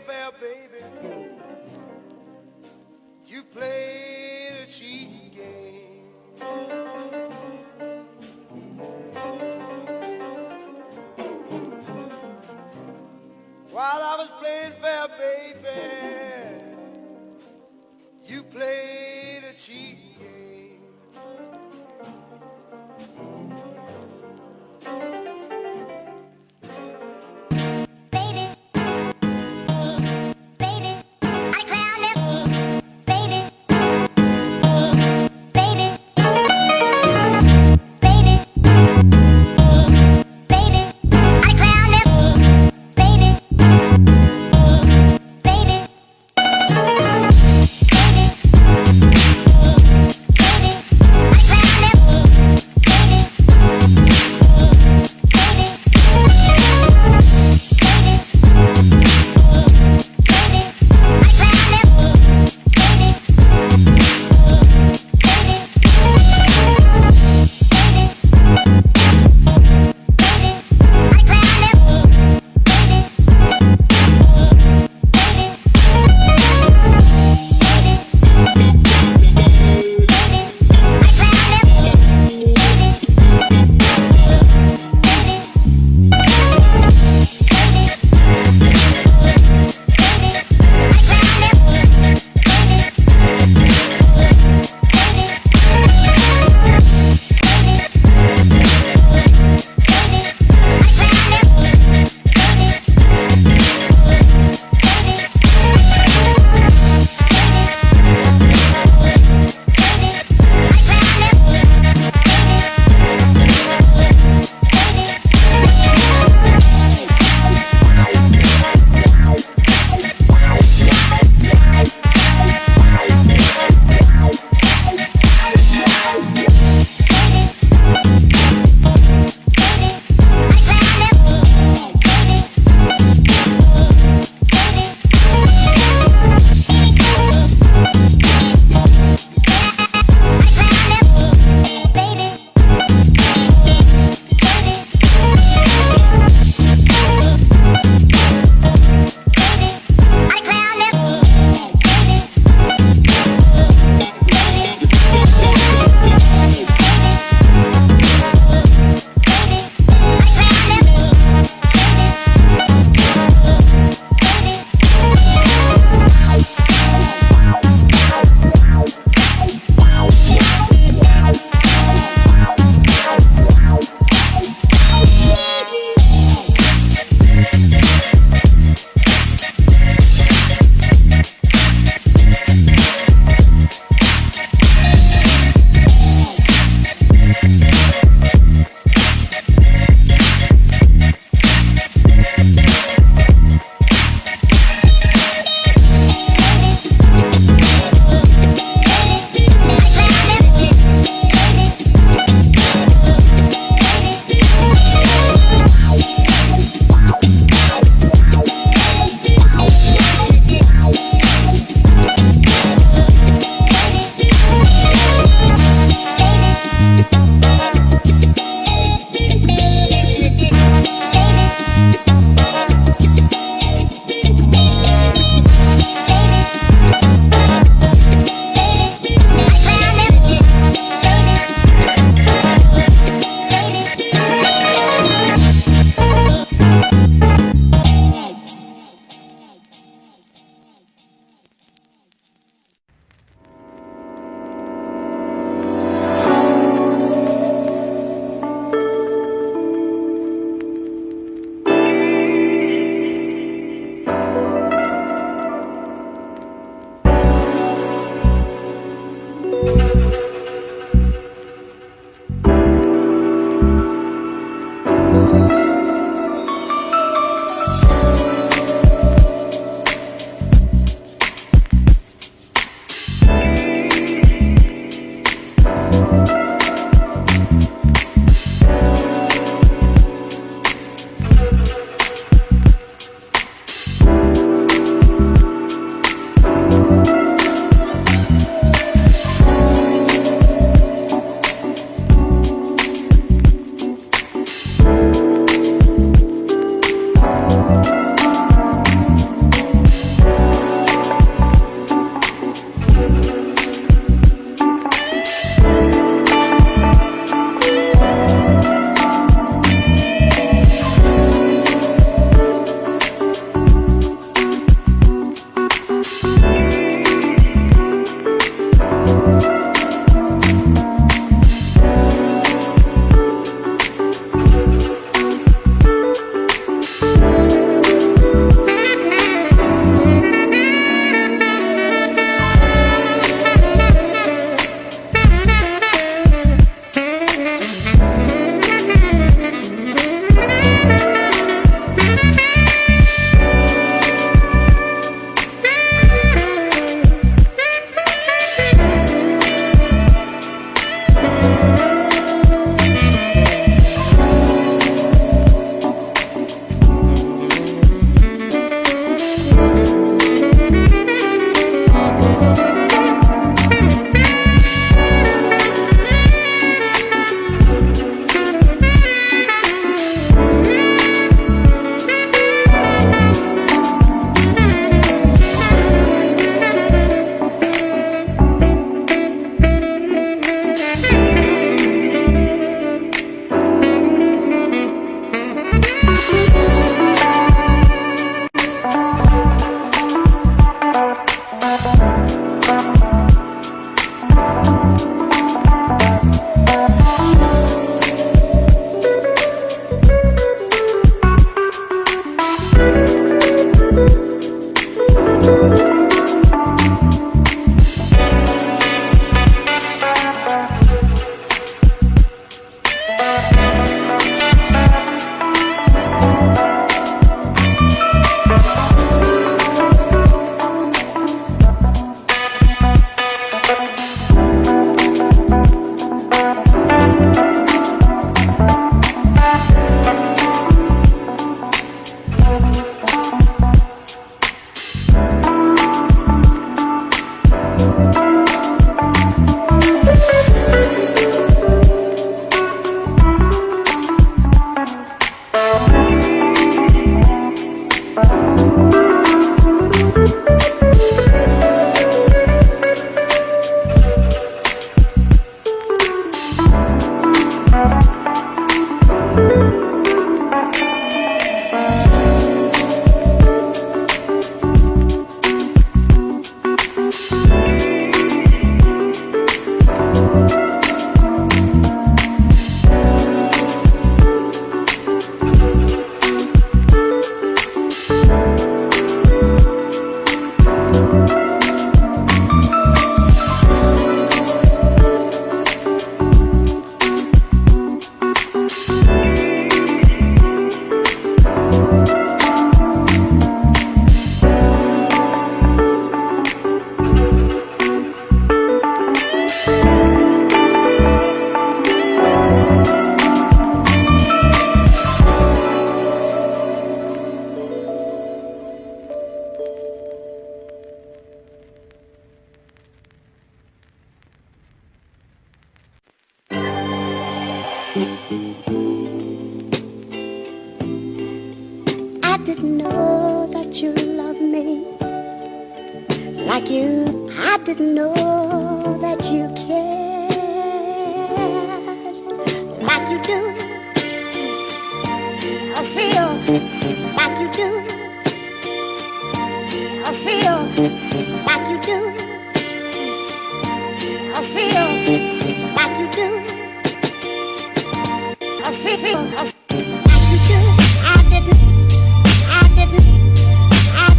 fair, baby. You played a cheating game. While I was playing fair, baby, you played a cheating game. Baby, baby, I clowned him. Baby, baby, baby, baby, I clowned him. Baby, baby, baby. that you love me like you. I didn't know that you cared like you do. I feel like you do. I feel like you do. I feel like you do. I feel like you do. I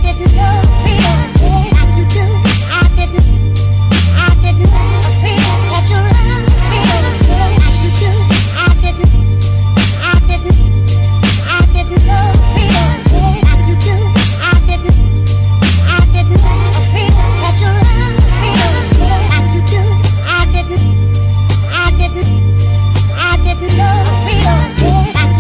didn't know. Feel like you do. I didn't feel that your love feels like you do. I didn't know. Feel like you do. I didn't feel that your love feels like you do. I didn't know. Feel like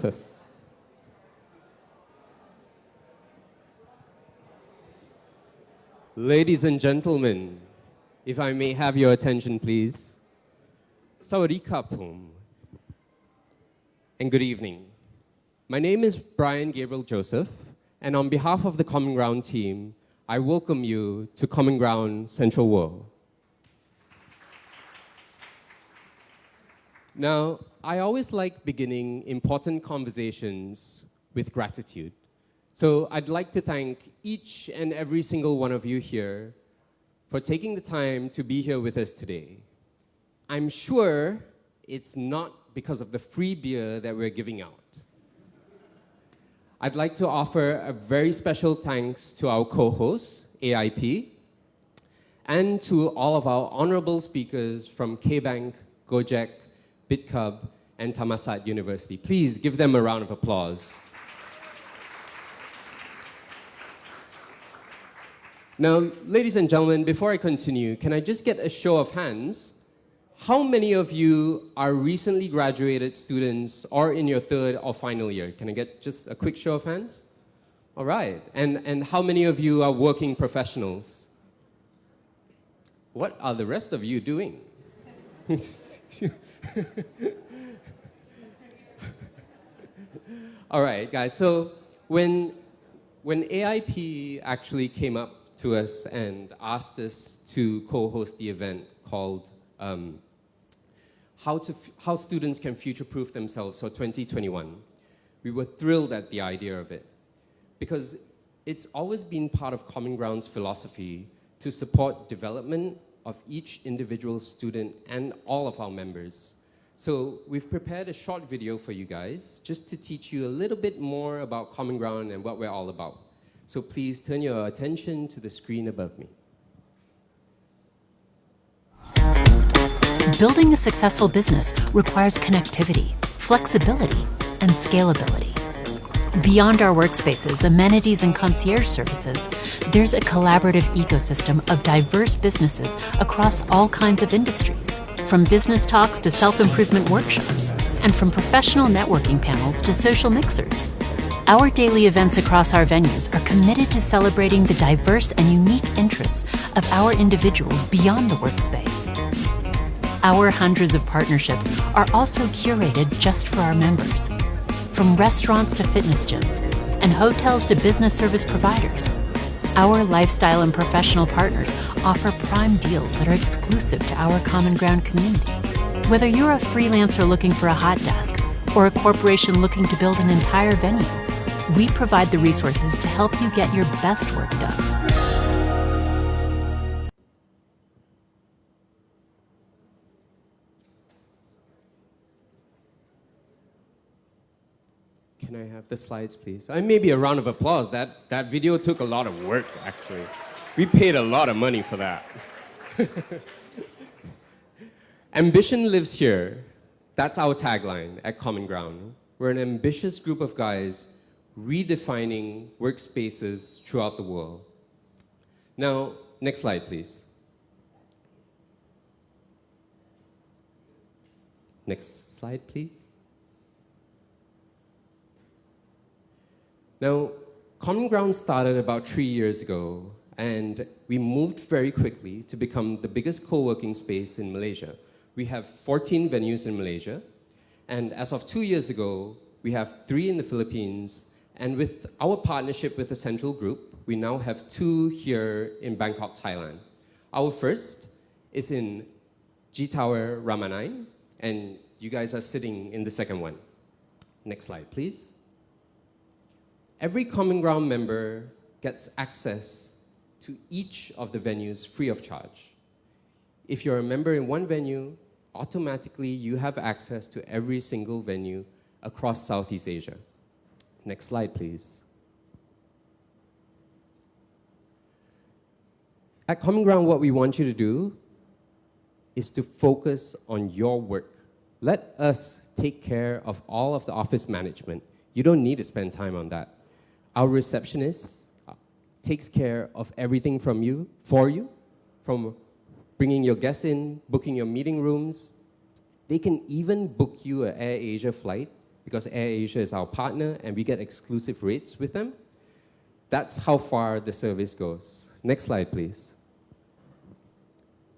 Test. Ladies and gentlemen, if I may have your attention, please. Sawadee Pum. And good evening. My name is Brian Gabriel Joseph, and on behalf of the Common Ground team, I welcome you to Common Ground Central World. Now, I always like beginning important conversations with gratitude. So I'd like to thank each and every single one of you here for taking the time to be here with us today. I'm sure it's not because of the free beer that we're giving out. I'd like to offer a very special thanks to our co-hosts, AIP, and to all of our honorable speakers from K-Bank, Gojek, BitCub, and Thammasat University. Please give them a round of applause. Now, ladies and gentlemen, before I continue, can I just get a show of hands? How many of you are recently graduated students or in your third or final year? Can I get just a quick show of hands? All right. And how many of you are working professionals? What are the rest of you doing? All right, guys. So when AIP actually came up to us and asked us to co-host the event called How Students Can Future-Proof Themselves for 2021, we were thrilled at the idea of it because it's always been part of Common Ground's philosophy to support development of each individual student and all of our members. So we've prepared a short video for you guys just to teach you a little bit more about Common Ground and what we're all about. So please turn your attention to the screen above me. Building a successful business requires connectivity, flexibility, and scalability. Beyond our workspaces, amenities, and concierge services, there's a collaborative ecosystem of diverse businesses across all kinds of industries, from business talks to self-improvement workshops, and from professional networking panels to social mixers. Our daily events across our venues are committed to celebrating the diverse and unique interests of our individuals beyond the workspace. Our hundreds of partnerships are also curated just for our members. From restaurants to fitness gyms, and hotels to business service providers, our lifestyle and professional partners offer prime deals that are exclusive to our Common Ground community. Whether you're a freelancer looking for a hot desk or a corporation looking to build an entire venue, we provide the resources to help you get your best work done. Can I have the slides, please? And maybe a round of applause. That video took a lot of work, actually. We paid a lot of money for that. Ambition lives here. That's our tagline at Common Ground. We're an ambitious group of guys redefining workspaces throughout the world. Now, next slide, please. Next slide, please. Now, Common Ground started about 3 years ago, and we moved very quickly to become the biggest co-working space in Malaysia. We have 14 venues in Malaysia, and as of 2 years ago, we have 3 in the Philippines, and with our partnership with the Central Group, we now have 2 here in Bangkok, Thailand. Our first is in G Tower Ramanai, and you guys are sitting in the second one. Next slide, please. Every Common Ground member gets access to each of the venues free of charge. If you're a member in one venue, automatically you have access to every single venue across Southeast Asia. Next slide, please. At Common Ground, what we want you to do is to focus on your work. Let us take care of all of the office management. You don't need to spend time on that. Our receptionist takes care of everything for you, from bringing your guests in, booking your meeting rooms. They can even book you an Air Asia flight because AirAsia is our partner and we get exclusive rates with them. That's how far the service goes. Next slide, please.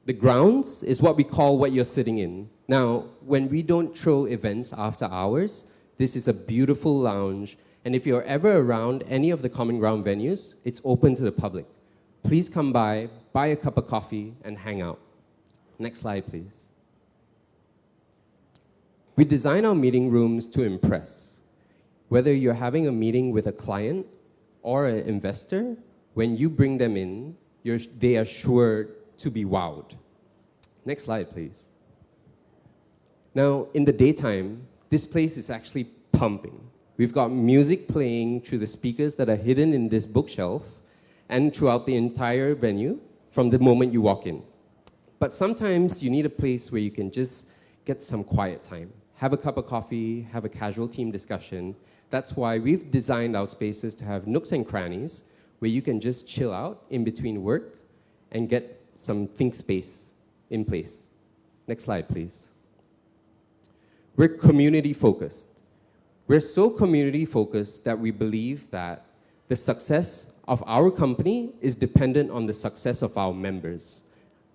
The grounds is what we call what you're sitting in. Now, when we don't throw events after hours, this is a beautiful lounge. And if you're ever around any of the Common Ground venues, it's open to the public. Please come by, buy a cup of coffee, and hang out. Next slide, please. We design our meeting rooms to impress. Whether you're having a meeting with a client or an investor, when you bring them in, they are sure to be wowed. Next slide, please. Now, in the daytime, this place is actually pumping. We've got music playing through the speakers that are hidden in this bookshelf and throughout the entire venue from the moment you walk in. But sometimes you need a place where you can just get some quiet time. Have a cup of coffee, have a casual team discussion. That's why we've designed our spaces to have nooks and crannies where you can just chill out in between work and get some think space in place. Next slide, please. We're community focused. We're so community focused that we believe that the success of our company is dependent on the success of our members.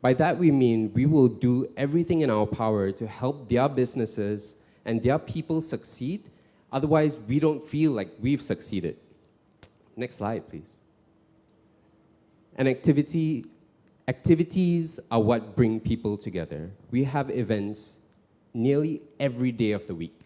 By that we mean we will do everything in our power to help their businesses and their people succeed. Otherwise, we don't feel like we've succeeded. Next slide, please. And activities are what bring people together. We have events nearly every day of the week.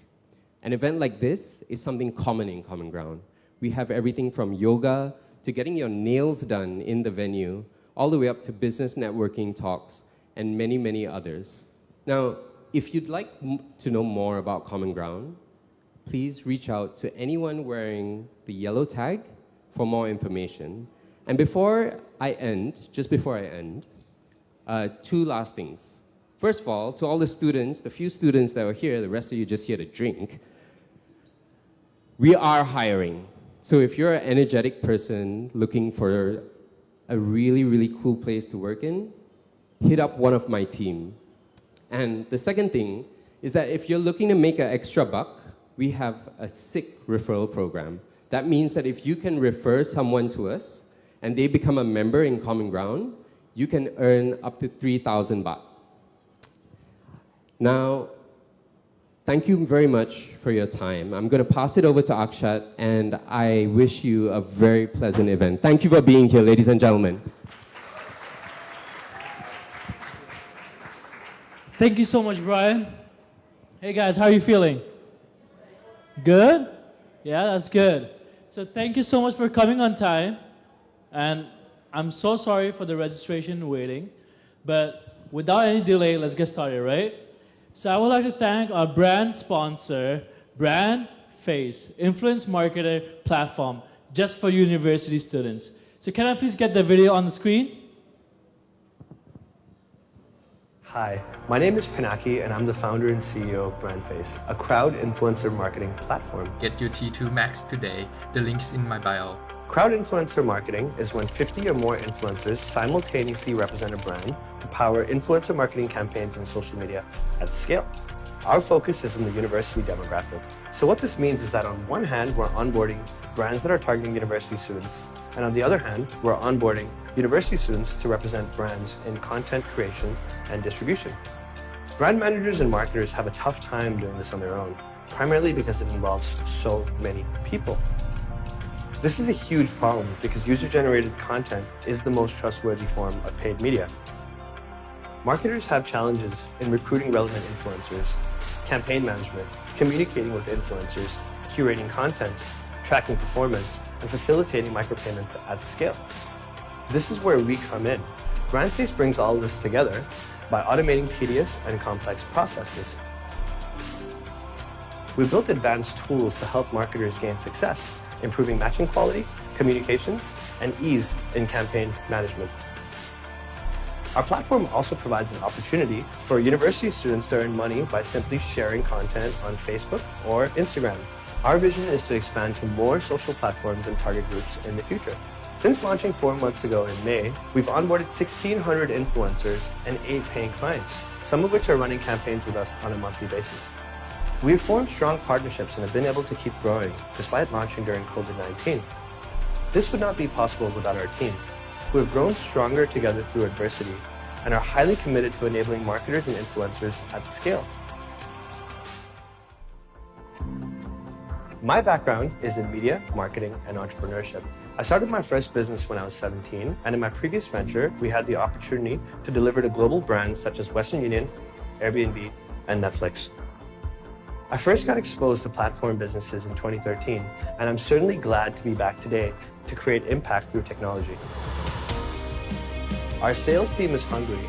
An event like this is something common in Common Ground. We have everything from yoga to getting your nails done in the venue, all the way up to business networking talks and many, many others. Now, if you'd like to know more about Common Ground, please reach out to anyone wearing the yellow tag for more information. And just before I end, two last things. First of all, to all the students, the few students that were here, the rest of you just here to drink, we are hiring. So if you're an energetic person looking for a really, really cool place to work in, hit up one of my team. And the second thing is that if you're looking to make an extra buck, we have a sick referral program. That means that if you can refer someone to us and they become a member in Common Ground, you can earn up to 3,000 baht. Now, thank you very much for your time. I'm going to pass it over to Akshat, and I wish you a very pleasant event. Thank you for being here, ladies and gentlemen. Thank you so much, Brian. Hey guys, how are you feeling? Good? Yeah, that's good. So thank you so much for coming on time. And I'm so sorry for the registration waiting. But without any delay, let's get started, right? So I would like to thank our brand sponsor, Brand Face, influence marketer platform just for university students. So can I please get the video on the screen? Hi, my name is Pinaki and I'm the founder and CEO of BrandFace, a crowd influencer marketing platform. Get your T2 Max today. The link's in my bio. Crowd influencer marketing is when 50 or more influencers simultaneously represent a brand to power influencer marketing campaigns on social media at scale. Our focus is in the university demographic. So what this means is that on one hand, we're onboarding brands that are targeting university students, and on the other hand, we're onboarding university students to represent brands in content creation and distribution. Brand managers and marketers have a tough time doing this on their own, primarily because it involves so many people. This is a huge problem because user-generated content is the most trustworthy form of paid media. Marketers have challenges in recruiting relevant influencers, campaign management, communicating with influencers, curating content, tracking performance, and facilitating micropayments at scale. This is where we come in. BrandFace brings all of this together by automating tedious and complex processes. We built advanced tools to help marketers gain success, improving matching quality, communications, and ease in campaign management. Our platform also provides an opportunity for university students to earn money by simply sharing content on Facebook or Instagram. Our vision is to expand to more social platforms and target groups in the future. Since launching 4 months ago in May, we've onboarded 1,600 influencers and 8 paying clients, some of which are running campaigns with us on a monthly basis. We've formed strong partnerships and have been able to keep growing despite launching during COVID-19. This would not be possible without our team, who have grown stronger together through adversity and are highly committed to enabling marketers and influencers at scale. My background is in media, marketing, and entrepreneurship. I started my first business when I was 17, and in my previous venture, we had the opportunity to deliver to global brands such as Western Union, Airbnb, and Netflix. I first got exposed to platform businesses in 2013, and I'm certainly glad to be back today to create impact through technology. Our sales team is hungry.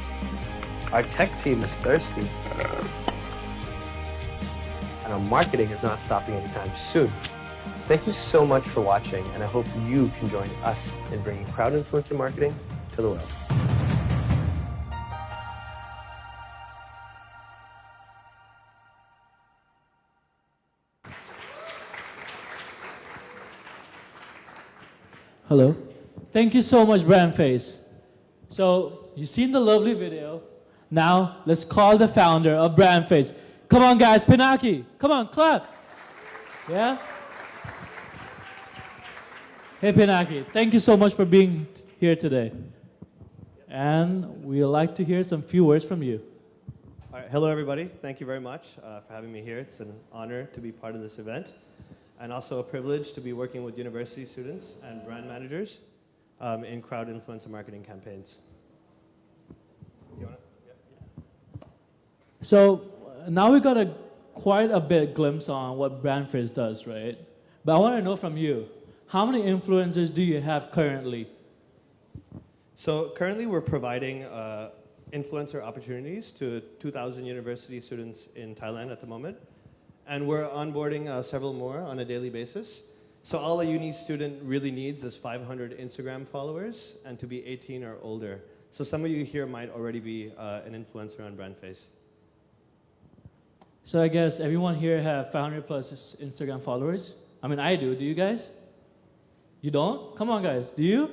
Our tech team is thirsty. And our marketing is not stopping anytime soon. Thank you so much for watching, and I hope you can join us in bringing crowd influencer marketing to the world. Hello. Thank you so much, Brand Face. So, you've seen the lovely video. Now, let's call the founder of Brand Face. Come on, guys, Pinaki. Come on, clap. Yeah? Hey, Pinaki, thank you so much for being here today. And we'd like to hear some few words from you. All right, hello, everybody. Thank you very much for having me here. It's an honor to be part of this event, and also a privilege to be working with university students and brand managers in crowd influencer marketing campaigns. So now we got quite a bit glimpse on what Brand Face does, right? But I want to know from you, how many influencers do you have currently? So currently we're providing influencer opportunities to 2,000 university students in Thailand at the moment. And we're onboarding several more on a daily basis. So all a uni student really needs is 500 Instagram followers and to be 18 or older. So some of you here might already be an influencer on Brand Face. So I guess everyone here have 500 plus Instagram followers? I mean, I do. Do you guys? You don't? Come on, guys. Do you?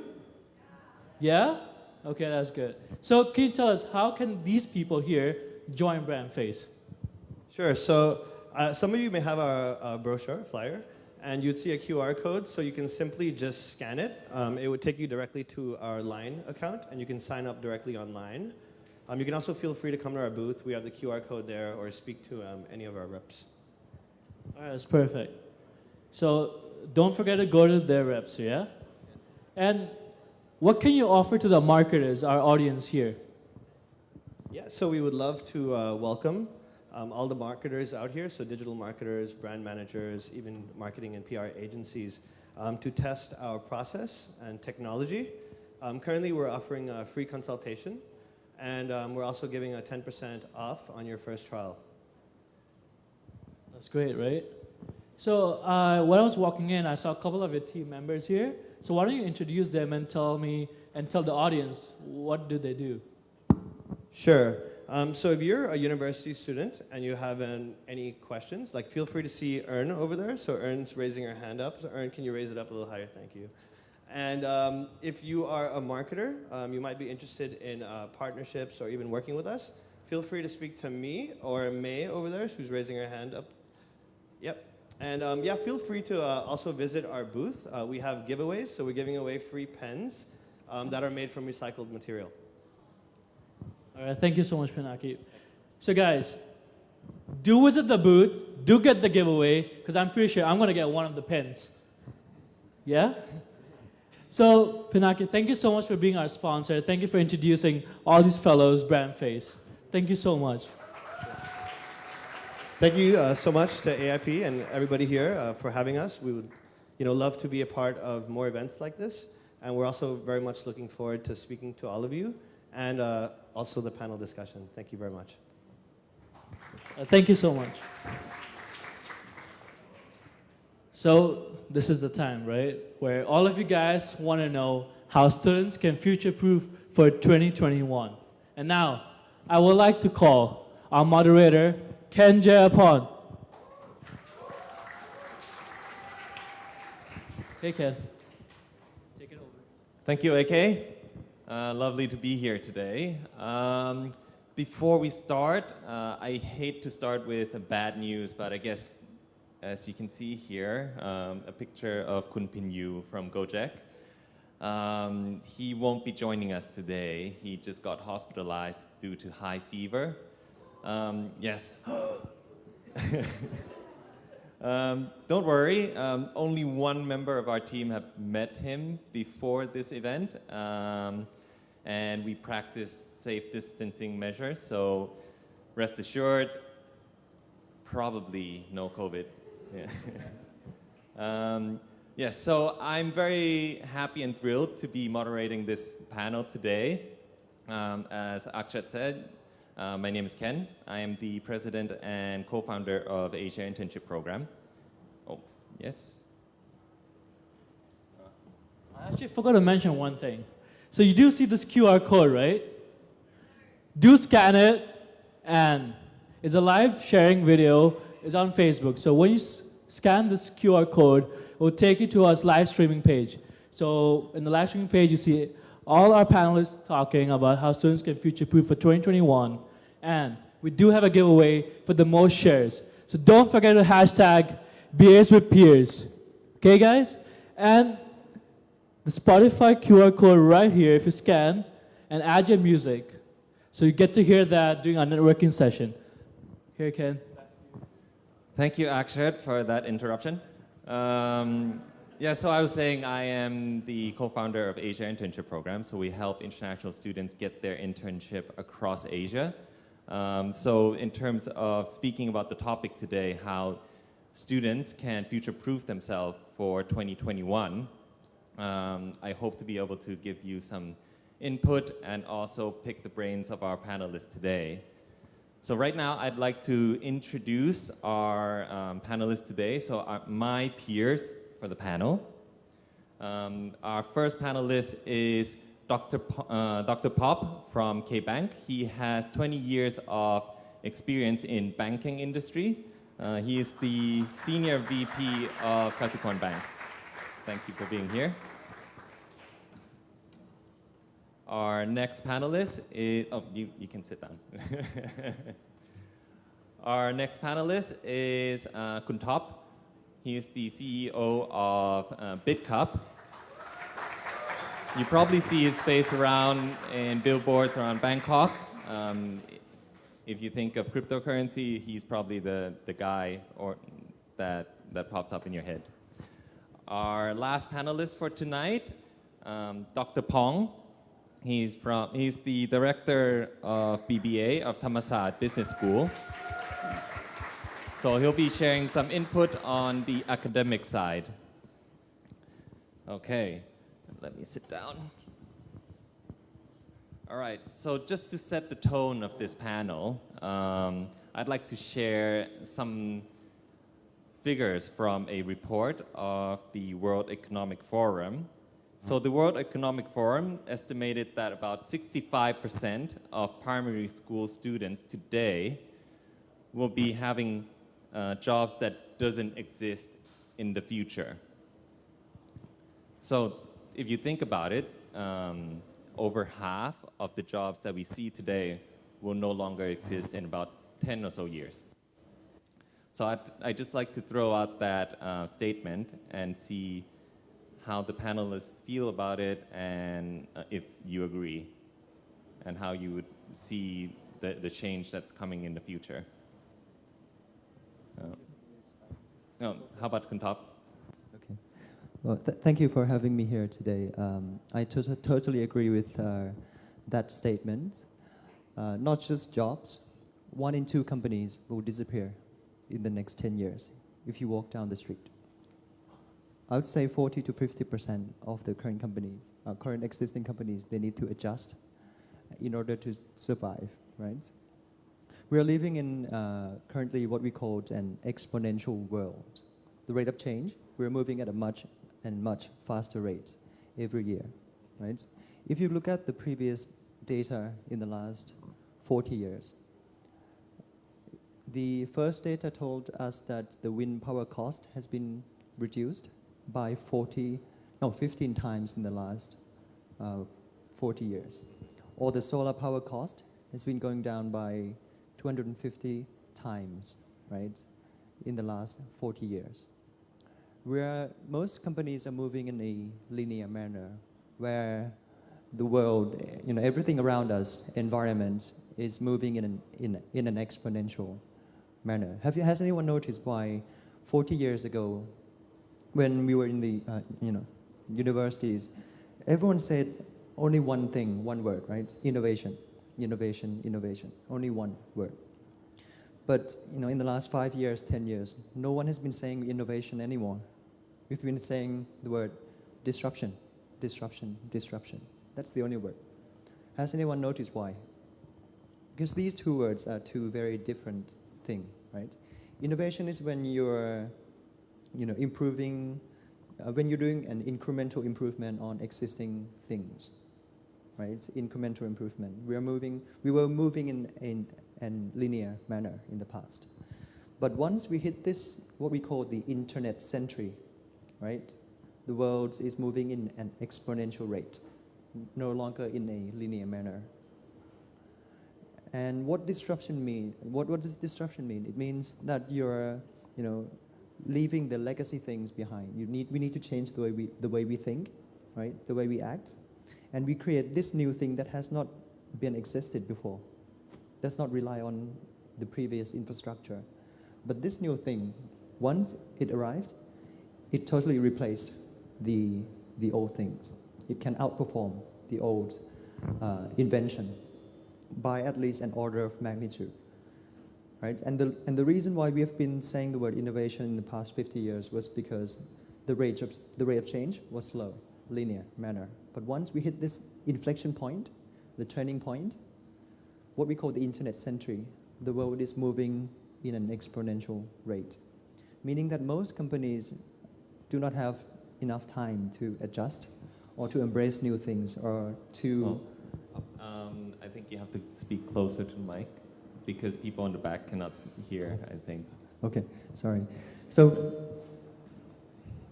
Yeah? Okay, that's good. So can you tell us, how can these people here join Brand Face? Sure. So some of you may have a brochure, flyer, and you'd see a QR code, so you can simply just scan it. It would take you directly to our Line account, and you can sign up directly online. You can also feel free to come to our booth. We have the QR code there, or speak to any of our reps. All right, that's perfect. So don't forget to go to their reps, yeah? And what can you offer to the marketers, our audience here? Yeah, so we would love to welcome all the marketers out here, so digital marketers, brand managers, even marketing and PR agencies, to test our process and technology. Currently, we're offering a free consultation, and we're also giving a 10% off on your first trial. That's great, right? So when I was walking in, I saw a couple of your team members here. So why don't you introduce them and tell me and tell the audience, what do they do? Sure. So if you're a university student and you have any questions, like feel free to see Ern over there. So Ern's raising her hand up. So Ern, can you raise it up a little higher? Thank you. And if you are a marketer, you might be interested in partnerships or even working with us, feel free to speak to me or May over there, who's raising her hand up. Yep. And yeah, feel free to also visit our booth. We have giveaways, so we're giving away free pens that are made from recycled material. All right, thank you so much, Pinaki. So guys, do visit the booth, do get the giveaway, because I'm pretty sure I'm going to get one of the pens. Yeah? So, Pinaki, thank you so much for being our sponsor. Thank you for introducing all these fellows, Brand Face. Thank you so much. Thank you so much to AIP and everybody here for having us. We would love to be a part of more events like this. And we're also very much looking forward to speaking to all of you and also the panel discussion. Thank you very much. Thank you so much. So this is the time, right, where all of you guys want to know how students can future-proof for 2021. And now, I would like to call our moderator, Ken Jayapon. Hey, Ken. Take it over. Thank you, AK. Lovely to be here today. before we start, I hate to start with bad news, but I guess as you can see here, a picture of Kun Pin Yu from Gojek. He won't be joining us today. He just got hospitalized due to high fever. Yes. Don't worry, only one member of our team have met him before this event, and we practice safe distancing measures, so rest assured, probably no COVID. Yeah. So I'm very happy and thrilled to be moderating this panel today. As Akshat said, my name is Ken. I am the president and co-founder of Asia Internship Program. Oh, yes? I actually forgot to mention one thing. So you do see this QR code, right? Do scan it, and it's a live sharing video. It's on Facebook. So when you scan this QR code, it will take you to our live streaming page. So in the live streaming page, you see all our panelists talking about how students can future-proof for 2021. And we do have a giveaway for the most shares. So don't forget to hashtag BAs with peers. Okay, guys? And the Spotify QR code right here, if you scan and add your music, so you get to hear that during our networking session. Here, Ken. Thank you, Akshat, for that interruption. Yeah, so I was saying I am the co-founder of Asia Internship Program, so we help international students get their internship across Asia. So in terms of speaking about the topic today, how students can future-proof themselves for 2021, I hope to be able to give you some input and also pick the brains of our panelists today. So right now, I'd like to introduce our panelists today, so my peers for the panel. Our first panelist is Dr. Pop from K-Bank. He has 20 years of experience in banking industry. He is the Senior VP of Kasikornbank. Thank you for being here. Our next panelist is, oh, you can sit down. Our next panelist is Kun Top. He is the CEO of BitCup. You probably see his face around in billboards around Bangkok. If you think of cryptocurrency, he's probably the guy that pops up in your head. Our last panelist for tonight, Dr. Pong. He's the director of BBA of Thammasat Business School. So he'll be sharing some input on the academic side. Okay, let me sit down. All right, so just to set the tone of this panel, I'd like to share some figures from a report of the World Economic Forum. So the World Economic Forum estimated that about 65% of primary school students today will be having jobs that doesn't exist in the future. So if you think about it, over half of the jobs that we see today will no longer exist in about 10 or so years. So I'd just like to throw out that statement and see how the panelists feel about it and if you agree and how you would see the change that's coming in the future. How about Kun Top? Okay. Well, thank you for having me here today. I totally agree with that statement. Not just jobs, 1 in 2 companies will disappear in the next 10 years if you walk down the street. I would say 40 to 50% of the current companies, current existing companies, they need to adjust in order to survive, right? We are living in currently what we call an exponential world. The rate of change, we're moving at a much faster rate every year, right? If you look at the previous data in the last 40 years, the first data told us that the wind power cost has been reduced by 15 times in the last 40 years. Or the solar power cost has been going down by 250 times, right, in the last 40 years. Where most companies are moving in a linear manner, where the world, everything around us, environment, is moving in an exponential manner. Has anyone noticed why 40 years ago, when we were in the universities, everyone said only one thing, one word, right? Innovation, innovation, innovation. Only one word. But in the last 5 years, 10 years, no one has been saying innovation anymore. We've been saying the word disruption, disruption, disruption. That's the only word. Has anyone noticed why? Because these two words are two very different things, right? Innovation is when you're, improving, when you're doing an incremental improvement on existing things, right? It's incremental improvement. We were moving in a linear manner in the past. But once we hit this, what we call the internet century, right? The world is moving in an exponential rate, no longer in a linear manner. And what disruption mean? What does disruption mean? It means that you're, leaving the legacy things behind. We need to change the way we think, right? The way we act, and we create this new thing that has not been existed before. Does not rely on the previous infrastructure, but this new thing, once it arrived, it totally replaced the old things. It can outperform the old invention by at least an order of magnitude, right? And the reason why we have been saying the word innovation in the past 50 years was because the rate of change was slow, linear manner. But once we hit this inflection point, the turning point, what we call the internet century, the world is moving in an exponential rate, meaning that most companies do not have enough time to adjust or to embrace new things or to... I think you have to speak closer to the mic because people in the back cannot hear, I think. Okay, sorry. So,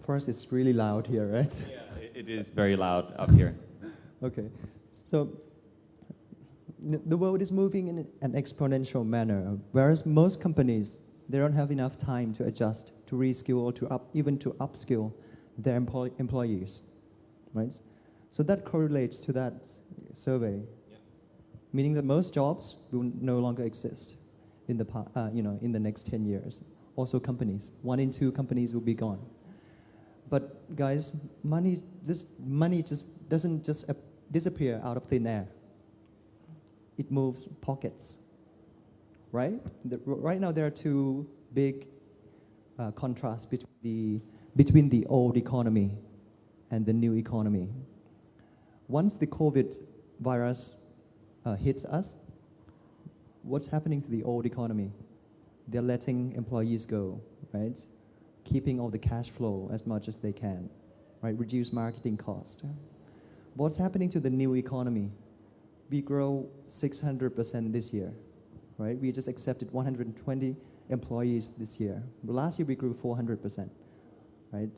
first, it's really loud here, right? Yeah, it is very loud up here. Okay, so the world is moving in an exponential manner, whereas most companies, they don't have enough time to adjust, to reskill, or even to upskill their employees, right? So that correlates to that survey, meaning that most jobs will no longer exist in the next 10 years. Also companies, 1 in 2 companies will be gone. But guys, money just doesn't just disappear out of thin air. It moves pockets, right? Right now there are two big contrasts between the old economy and the new economy. Once the COVID virus hits us, what's happening to the old economy? They're letting employees go, right? Keeping all the cash flow as much as they can, right? Reduce marketing cost. What's happening to the new economy? We grow 600% this year, right? We just accepted 120 employees this year. But last year we grew 400%, right?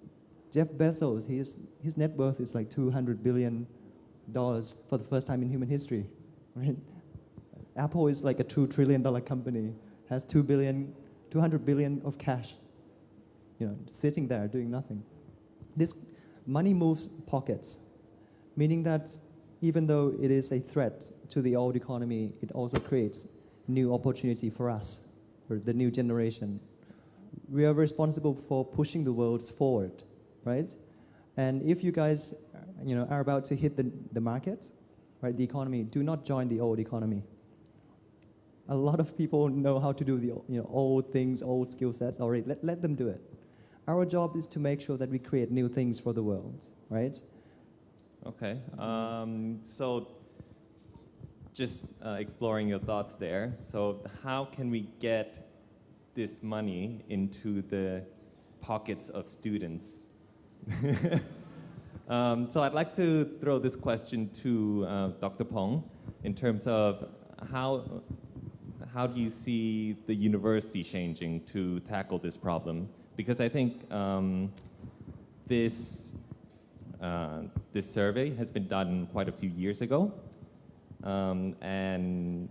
Jeff Bezos, his net worth is like $200 billion for the first time in human history, right? Apple is like a $2 trillion company, has 200 billion of cash, sitting there doing nothing. This money moves pockets, meaning that even though it is a threat to the old economy, it also creates new opportunity for us, for the new generation. We are responsible for pushing the world forward, right? And if you guys, are about to hit the market, right, the economy, do not join the old economy. A lot of people know how to do the old things, old skill sets already. Let them do it. Our job is to make sure that we create new things for the world, right? Okay, so just exploring your thoughts there. So how can we get this money into the pockets of students? So I'd like to throw this question to Dr. Pong in terms of how do you see the university changing to tackle this problem? Because I think this survey has been done quite a few years ago, and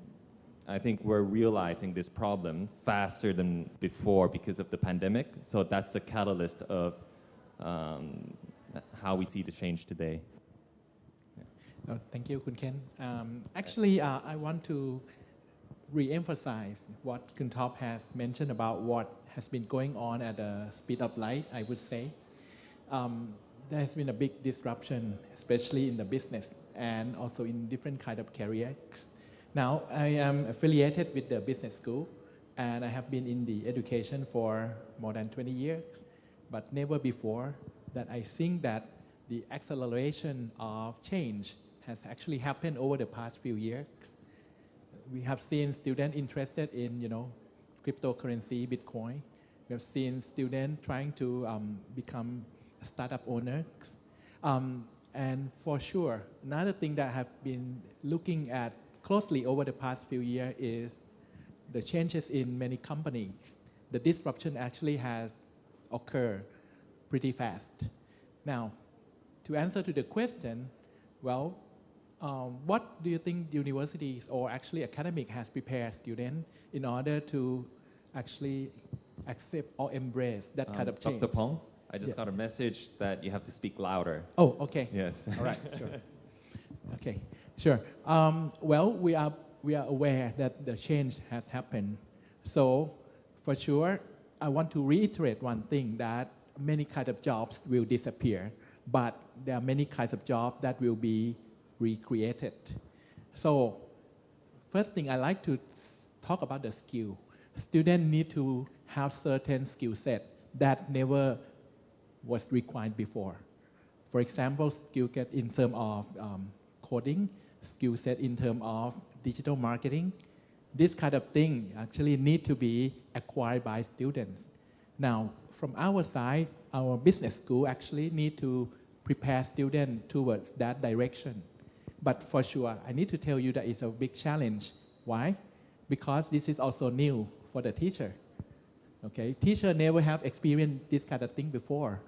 I think we're realizing this problem faster than before because of the pandemic. So that's the catalyst of how we see the change today. Thank you, Kun Ken. Actually, I want to re-emphasize what Kun Top has mentioned about what has been going on at the speed of light, I would say. There has been a big disruption, especially in the business and also in different kind of careers. Now, I am affiliated with the business school, and I have been in the education for more than 20 years, but never before that I think that the acceleration of change has actually happened over the past few years. We have seen students interested in, cryptocurrency, Bitcoin. We have seen students trying to become startup owners. And for sure, another thing that I have been looking at closely over the past few years is the changes in many companies. The disruption actually has occurred pretty fast. Now, to answer to the question, well, what do you think universities or actually academic has prepared students in order to actually accept or embrace that kind of change? Dr. Pong, I just got a message that you have to speak louder. Oh, okay. Yes. All right, sure. Okay, sure. Well, we are aware that the change has happened. So, for sure, I want to reiterate one thing, that many kinds of jobs will disappear, but there are many kinds of jobs that will be recreated. So, first thing I like to talk about the skill. Students need to have certain skill set that never was required before. For example, skill set in terms of coding, skill set in terms of digital marketing. This kind of thing actually need to be acquired by students. Now, from our side, our business school actually need to prepare students towards that direction. But for sure, I need to tell you that it's a big challenge. Why? Because this is also new for the teacher. Okay, teacher never have experienced this kind of thing before.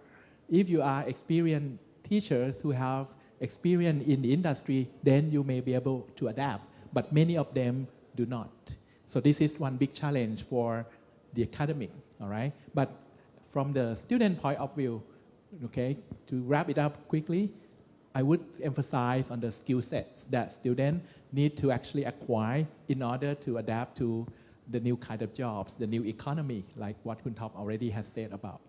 If you are experienced teachers who have experience in the industry, then you may be able to adapt. But many of them do not. So this is one big challenge for the academic. All right. But from the student point of view, okay, to wrap it up quickly, I would emphasize on the skill sets that students need to actually acquire in order to adapt to the new kind of jobs, the new economy, like what Kun Top already has said about.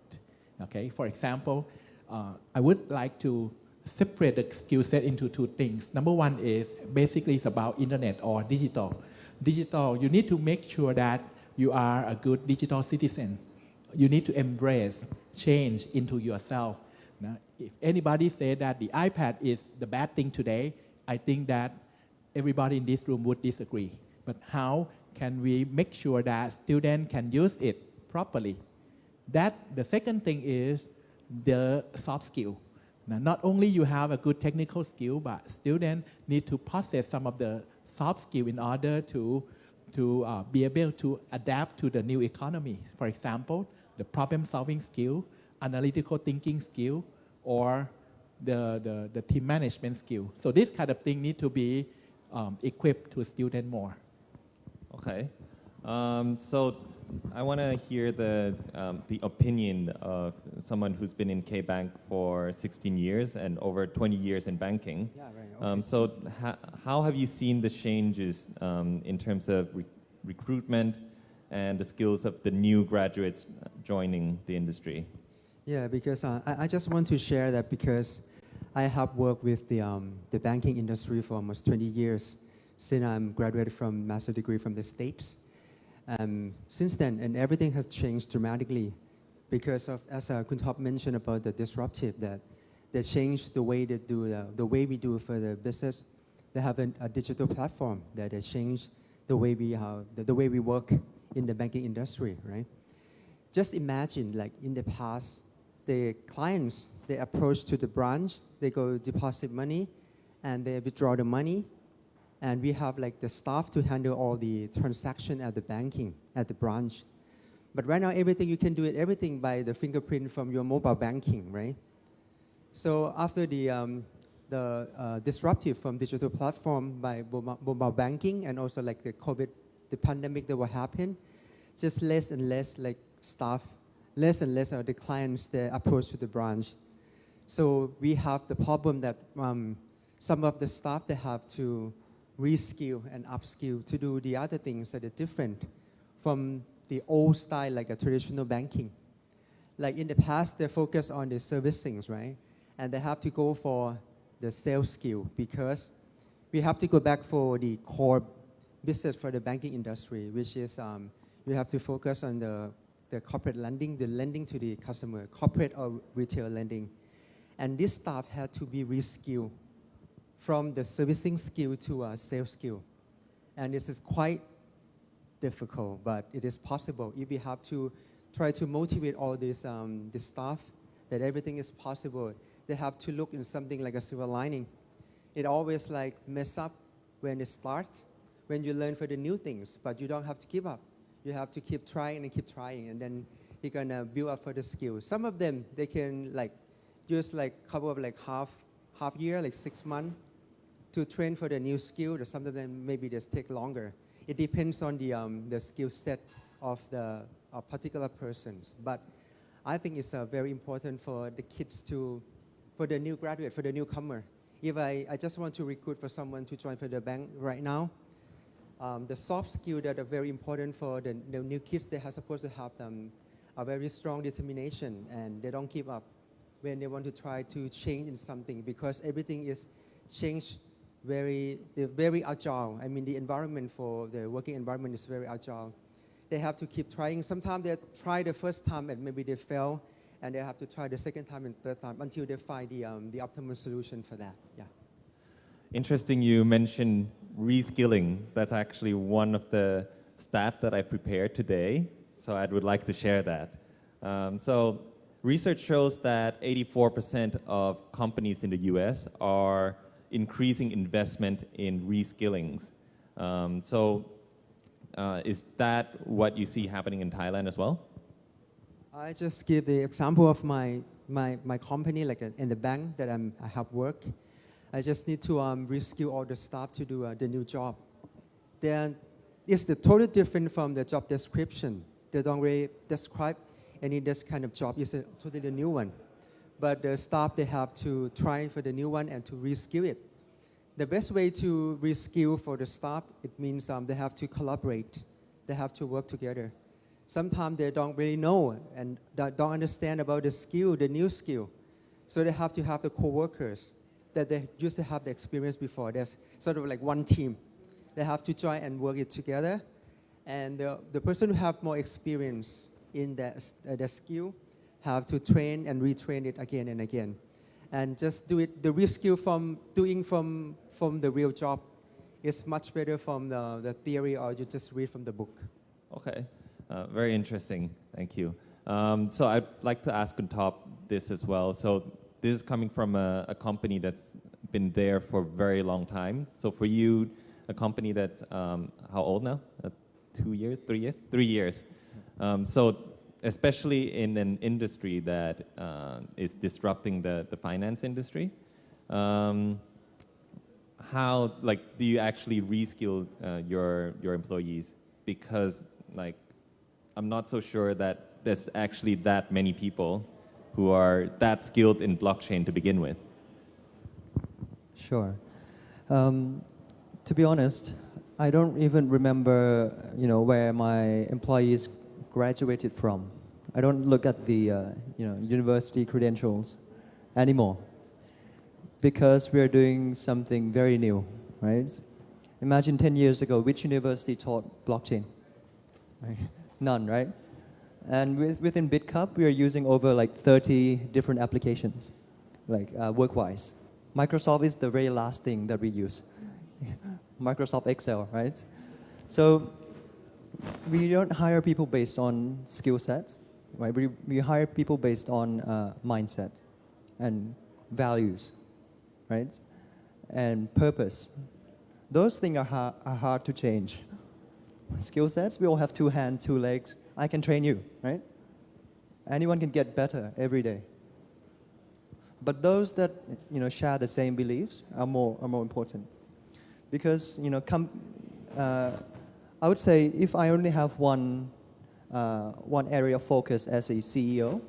Okay, for example, I would like to separate the skill set into two things. Number one is basically it's about internet or digital. Digital, you need to make sure that you are a good digital citizen. You need to embrace change into yourself. Now, if anybody say that the iPad is the bad thing today, I think that everybody in this room would disagree. But how can we make sure that students can use it properly? That the second thing is the soft skill. Now, not only you have a good technical skill, but students need to possess some of the soft skill in order to be able to adapt to the new economy. For example, the problem-solving skill, analytical thinking skill, or the team management skill. So this kind of thing need to be equipped to students more. Okay. So I want to hear the opinion of someone who's been in K-Bank for 16 years and over 20 years in banking. Yeah, right. Okay. So how have you seen the changes in terms of recruitment and the skills of the new graduates joining the industry? Yeah, because I just want to share that because I have worked with the banking industry for almost 20 years since I'm graduated from master degree from the States. Since then, and everything has changed dramatically because of, as Kun Top mentioned about the disruptive, that they changed the way they do the way we do for the business. They have a digital platform that has changed the way we work in the banking industry, right? Just imagine, like in the past, the clients, they approach to the branch, they go deposit money, and they withdraw the money, and we have like the staff to handle all the transaction at the banking, at the branch. But right now, everything, you can do it, everything by the fingerprint from your mobile banking, right? So after the disruptive from digital platform by mobile banking and also like the COVID, the pandemic that will happen, just less and less like staff, less and less are the clients that approach to the branch. So we have the problem that some of the staff they have to reskill and upskill to do the other things that are different from the old style, like a traditional banking. Like in the past, they focus on the servicings, right? And they have to go for the sales skill because we have to go back for the core business for the banking industry, which is you have to focus on the corporate lending, the lending to the customer, corporate or retail lending. And this staff had to be reskilled from the servicing skill to a sales skill. And this is quite difficult, but it is possible if we have to try to motivate all this staff that everything is possible. They have to look in something like a silver lining. It always like mess up when it starts, when you learn for the new things, but you don't have to give up. You have to keep trying, and then you're gonna build up for the skills. Some of them, they can like use like couple of like half year, like 6 months to train for the new skill, or some of them maybe just take longer. It depends on the skill set of the particular persons. But I think it's very important for the kids for the new graduate, for the newcomer. If I just want to recruit for someone to join for the bank right now, the soft skills that are very important for the new kids, they are supposed to have a very strong determination, and they don't give up when they want to try to change in something, because everything is changed they're very agile. I mean, the environment for the working environment is very agile. They have to keep trying. Sometimes they try the first time and maybe they fail, and they have to try the second time and third time until they find the optimal solution for that. Yeah. Interesting you mentioned reskilling. That's actually one of the stats that I prepared today, so I would like to share that. So research shows that 84% of companies in the US are increasing investment in reskillings. Is that what you see happening in Thailand as well? I just give the example of my company, like in the bank that I have worked. I just need to reskill all the staff to do the new job. Then it's totally different from the job description. They don't really describe any this kind of job. It's a totally new one. But the staff, they have to try for the new one and to reskill it. The best way to reskill for the staff, it means they have to collaborate. They have to work together. Sometimes they don't really know and don't understand about the skill, the new skill. So they have to have the co-workers that they used to have the experience before. There's sort of like one team. They have to join and work it together. And the person who have more experience in the skill have to train and retrain it again and again. And just do it, the reskill from the real job is much better from the theory, or you just read from the book. Okay, very interesting, thank you. So I'd like to ask on top this as well. So this is coming from a company that's been there for a very long time. So for you, a company that's how old now? 2 years, 3 years? 3 years. So especially in an industry that is disrupting the finance industry, how do you actually reskill your employees? Because I'm not so sure that there's actually that many people who are that skilled in blockchain to begin with. Sure. To be honest, I don't even remember, where my employees graduated from. I don't look at the, university credentials anymore, because we're doing something very new, right? Imagine 10 years ago, which university taught blockchain? Right? None, right? And within BitCup, we are using over 30 different applications, work-wise. Microsoft is the very last thing that we use. Microsoft Excel, right? So we don't hire people based on skill sets, right? We hire people based on mindset and values, right? And purpose. Those things are hard to change. Skill sets, we all have 2 hands, 2 legs. I can train you, right? Anyone can get better every day. But those that share the same beliefs are more important, because I would say if I only have one area of focus as a CEO,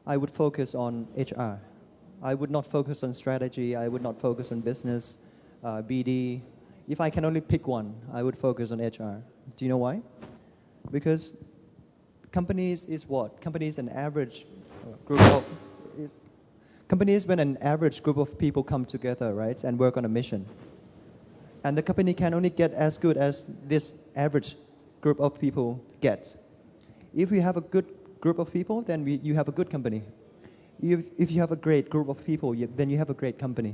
I would focus on HR. I would not focus on strategy. I would not focus on business, BD. If I can only pick one, I would focus on HR. Do you know why? Because companies is what? Companies an average group of companies when an average group of people come together, right, and work on a mission. And the company can only get as good as this average group of people get. If you have a good group of people, then you have a good company. If you have a great group of people, then you have a great company,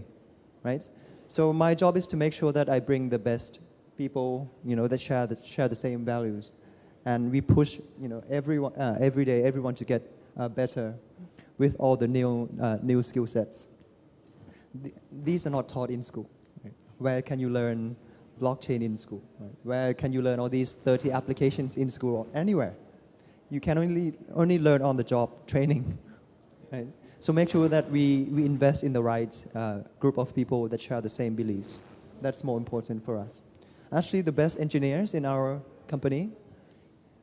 right? So my job is to make sure that I bring the best people, that share the same values, and we push, everyone every day, everyone to get better with all the new skill sets. These are not taught in school. Right? Where can you learn blockchain in school? Right? Where can you learn all these 30 applications in school or anywhere? You can only learn on the job training. Right? So make sure that we invest in the right group of people that share the same beliefs. That's more important for us. Actually, the best engineers in our company,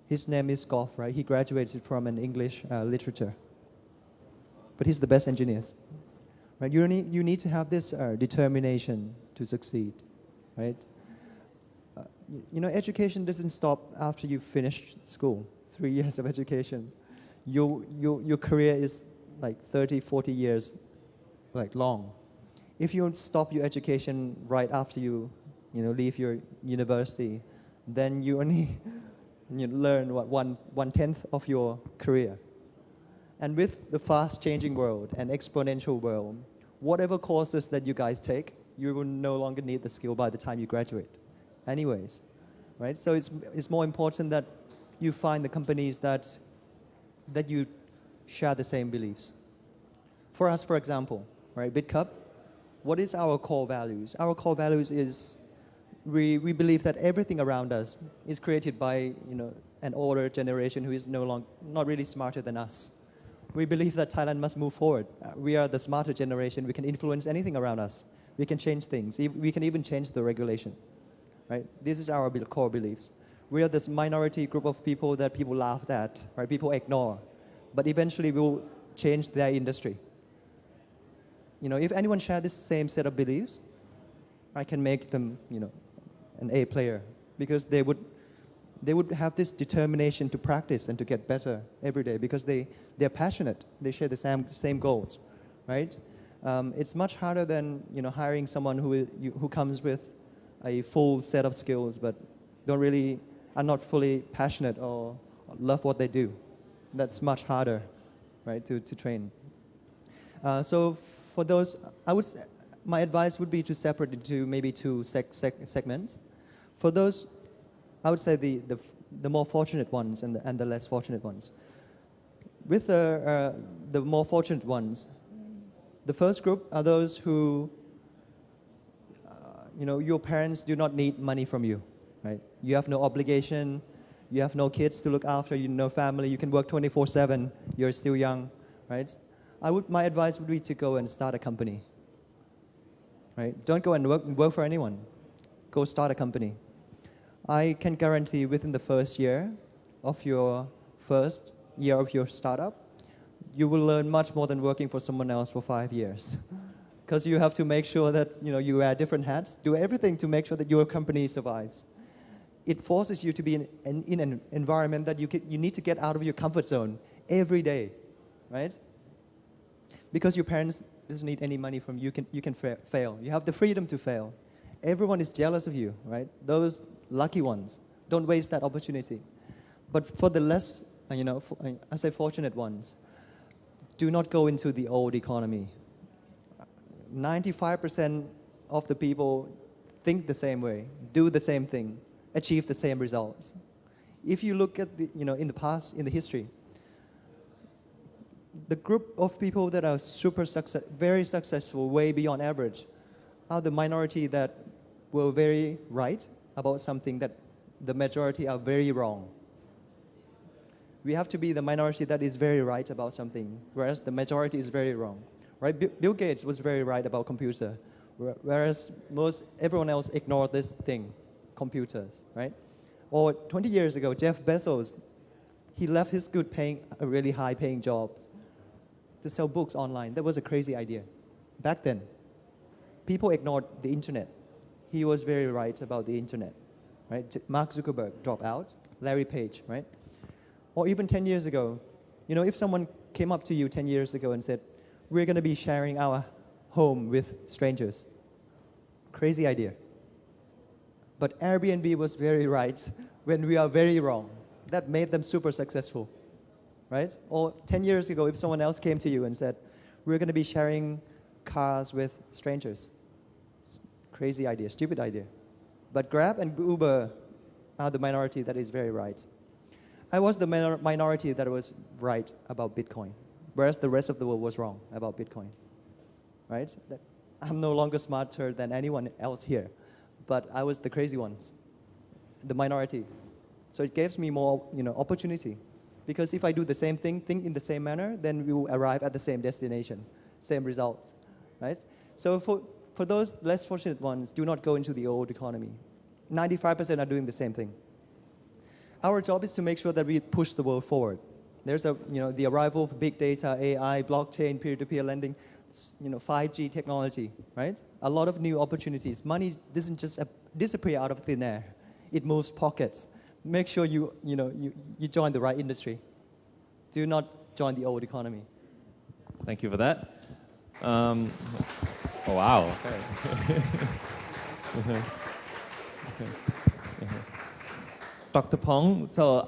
his name is Goff, right? He graduated from an English literature. But he's the best engineers. Right? You need to have this determination to succeed. Right? Education doesn't stop after you finish school. 3 years of education. Your career is like 30, 40 years long. If you stop your education right after you leave your university, then you only learn one-tenth of your career. And with the fast-changing world and exponential world, whatever courses that you guys take, you will no longer need the skill by the time you graduate. Anyways, right? So it's more important that you find the companies that you share the same beliefs. For us, for example, right, BitCup, what is our core values? Our core values is we believe that everything around us is created by an older generation who is not really smarter than us. We believe that Thailand must move forward. We are the smarter generation. We can influence anything around us. We can change things. We can even change the regulation. Right? This is our core beliefs. We are this minority group of people that people laugh at, right? People ignore. But eventually we will change their industry. If anyone shares this same set of beliefs, I can make them, an A player, because they would have this determination to practice and to get better every day because they're passionate. They share the same goals, right? It's much harder than hiring someone who comes with a full set of skills but are not fully passionate or love what they do. That's much harder, right, to train. So for those, my advice would be to separate into maybe two segments. For those, I would say the more fortunate ones and the less fortunate ones. With the more fortunate ones, the first group are those who, your parents do not need money from you, right? You have no obligation, you have no kids to look after, no family, you can work 24/7, you're still young, right? My advice would be to go and start a company, right? Don't go and work for anyone. Go start a company. I can guarantee within the first year of your startup, you will learn much more than working for someone else for 5 years. Because you have to make sure that you wear different hats, do everything to make sure that your company survives. It forces you to be in an environment that you need to get out of your comfort zone every day, right? Because your parents doesn't need any money from you, you can fail. You have the freedom to fail. Everyone is jealous of you, right? Those lucky ones. Don't waste that opportunity. But for the less, I say fortunate ones, do not go into the old economy. 95% of the people think the same way, do the same thing, achieve the same results. If you look at in the past, in the history, the group of people that are very successful, way beyond average, are the minority that were very right about something that the majority are very wrong. We have to be the minority that is very right about something, whereas the majority is very wrong. Right? Bill Gates was very right about computer, whereas everyone else ignored this thing, computers, right? Or 20 years ago, Jeff Bezos, he left his really high paying jobs to sell books online. That was a crazy idea. Back then, people ignored the internet. He was very right about the internet, right? Mark Zuckerberg dropped out, Larry Page, right? Or even 10 years ago, if someone came up to you 10 years ago and said, we're going to be sharing our home with strangers. Crazy idea. But Airbnb was very right when we are very wrong. That made them super successful, right? Or 10 years ago, if someone else came to you and said, we're going to be sharing cars with strangers. Crazy idea, stupid idea. But Grab and Uber are the minority that is very right. I was the minority that was right about Bitcoin, whereas the rest of the world was wrong about Bitcoin, right? I'm no longer smarter than anyone else here, but I was the crazy ones, the minority. So it gives me more, opportunity, because if I do the same thing, think in the same manner, then we will arrive at the same destination, same results, right? So for those less fortunate ones, do not go into the old economy. 95% are doing the same thing. Our job is to make sure that we push the world forward. There's the arrival of big data, AI, blockchain, peer-to-peer lending, 5G technology, right? A lot of new opportunities. Money doesn't just disappear out of thin air. It moves pockets. Make sure you join the right industry. Do not join the old economy. Thank you for that. Oh, wow. Dr. Pong, so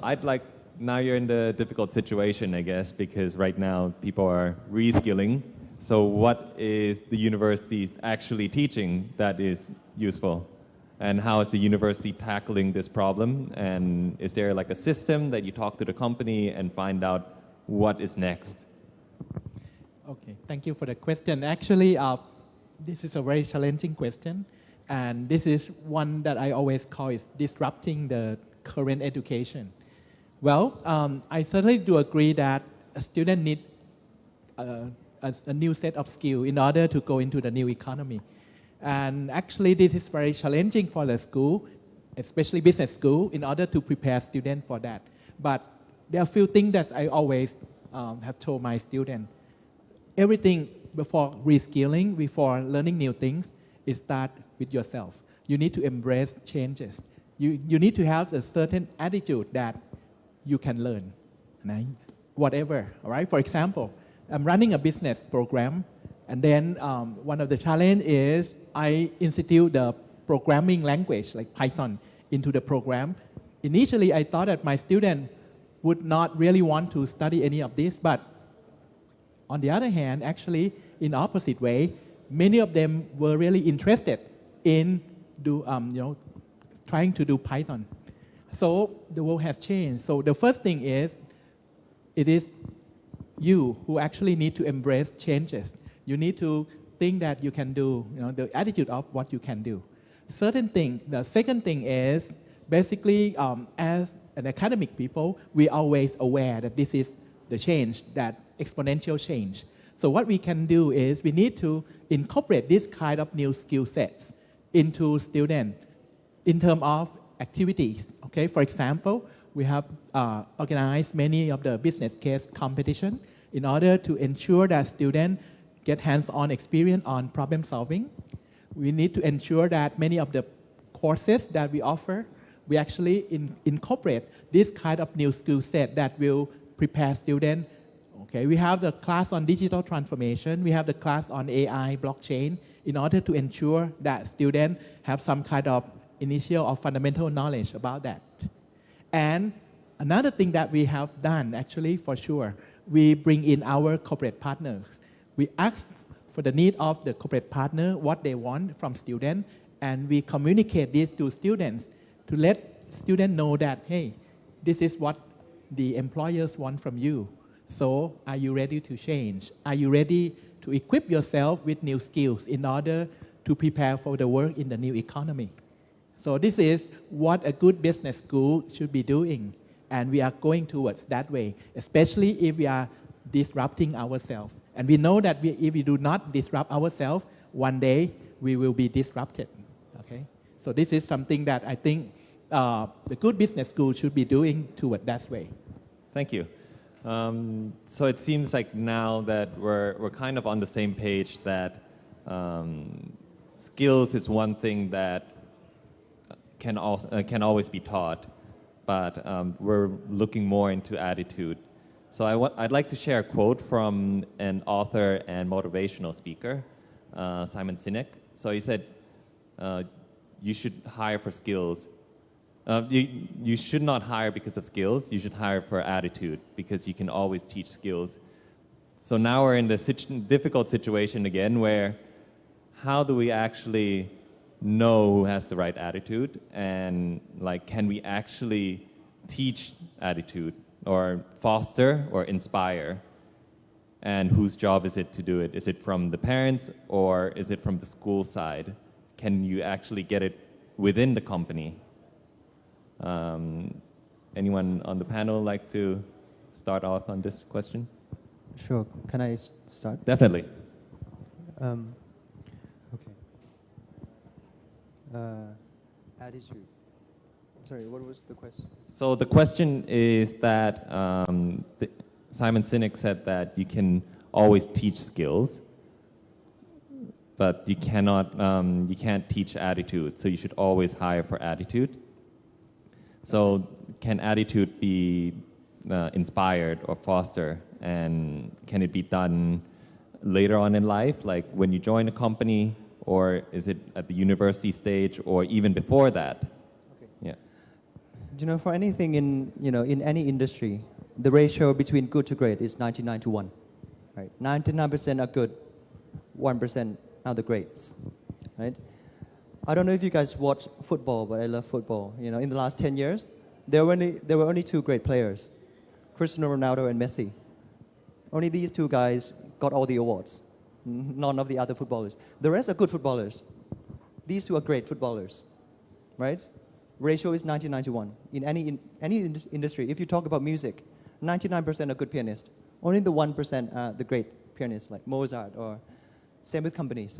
now you're in the difficult situation, I guess, because right now people are reskilling. So what is the university actually teaching that is useful? And how is the university tackling this problem? And is there a system that you talk to the company and find out what is next? Okay, thank you for the question. Actually, this is a very challenging question. And this is one that I always call is disrupting the current education. Well, I certainly do agree that a student needs a new set of skills in order to go into the new economy. And actually, this is very challenging for the school, especially business school, in order to prepare students for that. But there are a few things that I always have told my students. Everything before reskilling, before learning new things, is start with yourself. You need to embrace changes. You need to have a certain attitude that you can learn, right? Whatever, all right? For example, I'm running a business program, and then one of the challenge is I institute the programming language like Python into the program. Initially, I thought that my student would not really want to study any of this, but on the other hand, actually, in opposite way, many of them were really interested in trying to do Python. So the world has changed. So the first thing is, it is you who actually need to embrace changes. You need to think that you can do, the attitude of what you can do. The second thing is, basically, as an academic people, we are always aware that this is the change, that exponential change. So what we can do is we need to incorporate this kind of new skill sets into students in terms of activities. Okay, for example, we have organized many of the business case competition in order to ensure that students get hands-on experience on problem solving. We need to ensure that many of the courses that we offer, we actually incorporate this kind of new skill set that will prepare students. Okay, we have the class on digital transformation, we have the class on AI, blockchain, in order to ensure that students have some kind of initial or fundamental knowledge about that. And another thing that we have done, actually, for sure, we bring in our corporate partners. We ask for the need of the corporate partner, what they want from students, and we communicate this to students to let students know that, hey, this is what the employers want from you. So are you ready to change? Are you ready to equip yourself with new skills in order to prepare for the work in the new economy? So this is what a good business school should be doing. And we are going towards that way, especially if we are disrupting ourselves. And we know that if we do not disrupt ourselves, one day we will be disrupted. Okay? So this is something that I think the good business school should be doing toward that way. Thank you. So it seems like now that we're kind of on the same page that skills is one thing that can always be taught, but we're looking more into attitude. So I'd like to share a quote from an author and motivational speaker, Simon Sinek. So he said, you should hire for skills. You should not hire because of skills. You should hire for attitude, because you can always teach skills. So now we're in the difficult situation again where how do we actually know who has the right attitude, and like, can we actually teach attitude or foster or inspire? And whose job is it to do it? Is it from the parents or is it from the school side? Can you actually get it within the company? Anyone on the panel like to start off on this question? Sure. Can I start? Definitely. Okay. Attitude. Sorry, what was the question? So the question is that Simon Sinek said that you can always teach skills, but you can't teach attitude. So you should always hire for attitude. So can attitude be inspired or fostered, and can it be done later on in life, like when you join a company, or is it at the university stage, or even before that? Okay. Yeah. You know, for anything in any industry, the ratio between good to great is 99 to 1. Right? 99% are good, 1% are the greats. Right? I don't know if you guys watch football, but I love football. You know, in the last 10 years, there were only two great players, Cristiano Ronaldo and Messi. Only these two guys got all the awards. None of the other footballers. The rest are good footballers. These two are great footballers, right? Ratio is 99 to 1. In any industry, if you talk about music, 99% are good pianists. Only the 1% are the great pianists, like Mozart, or same with companies.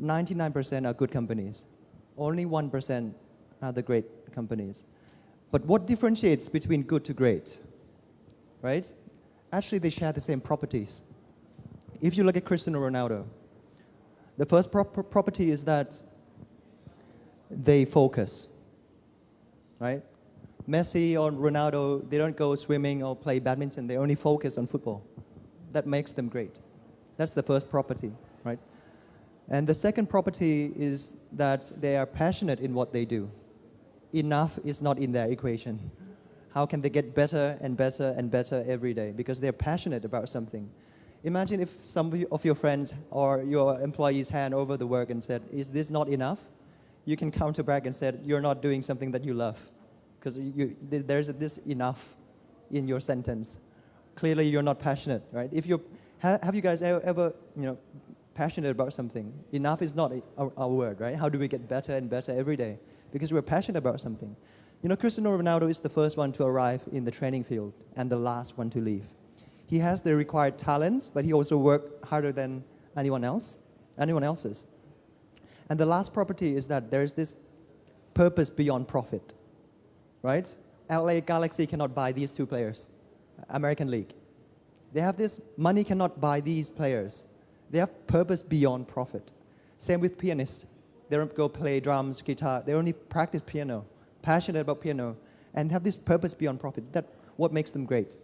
99% are good companies. Only 1% are the great companies. But what differentiates between good to great, right? Actually, they share the same properties. If you look at Cristiano Ronaldo, the first property is that they focus, right? Messi or Ronaldo, they don't go swimming or play badminton. They only focus on football. That makes them great. That's the first property, right? And the second property is that they are passionate in what they do. Enough is not in their equation. How can they get better and better and better every day? Because they're passionate about something. Imagine if some of your friends or your employees hand over the work and said, is this not enough? You can counter back and say, you're not doing something that you love. Because there's this enough in your sentence. Clearly, you're not passionate, right? Have you guys ever passionate about something? Enough is not our word, right? How do we get better and better every day? Because we're passionate about something. You know, Cristiano Ronaldo is the first one to arrive in the training field and the last one to leave. He has the required talents, but he also worked harder than anyone else's. And the last property is that there's this purpose beyond profit, right? LA Galaxy cannot buy these two players, American League. They have this, money cannot buy these players. They have purpose beyond profit. Same with pianists. They don't go play drums, guitar. They only practice piano, passionate about piano, and have this purpose beyond profit. That's what makes them great.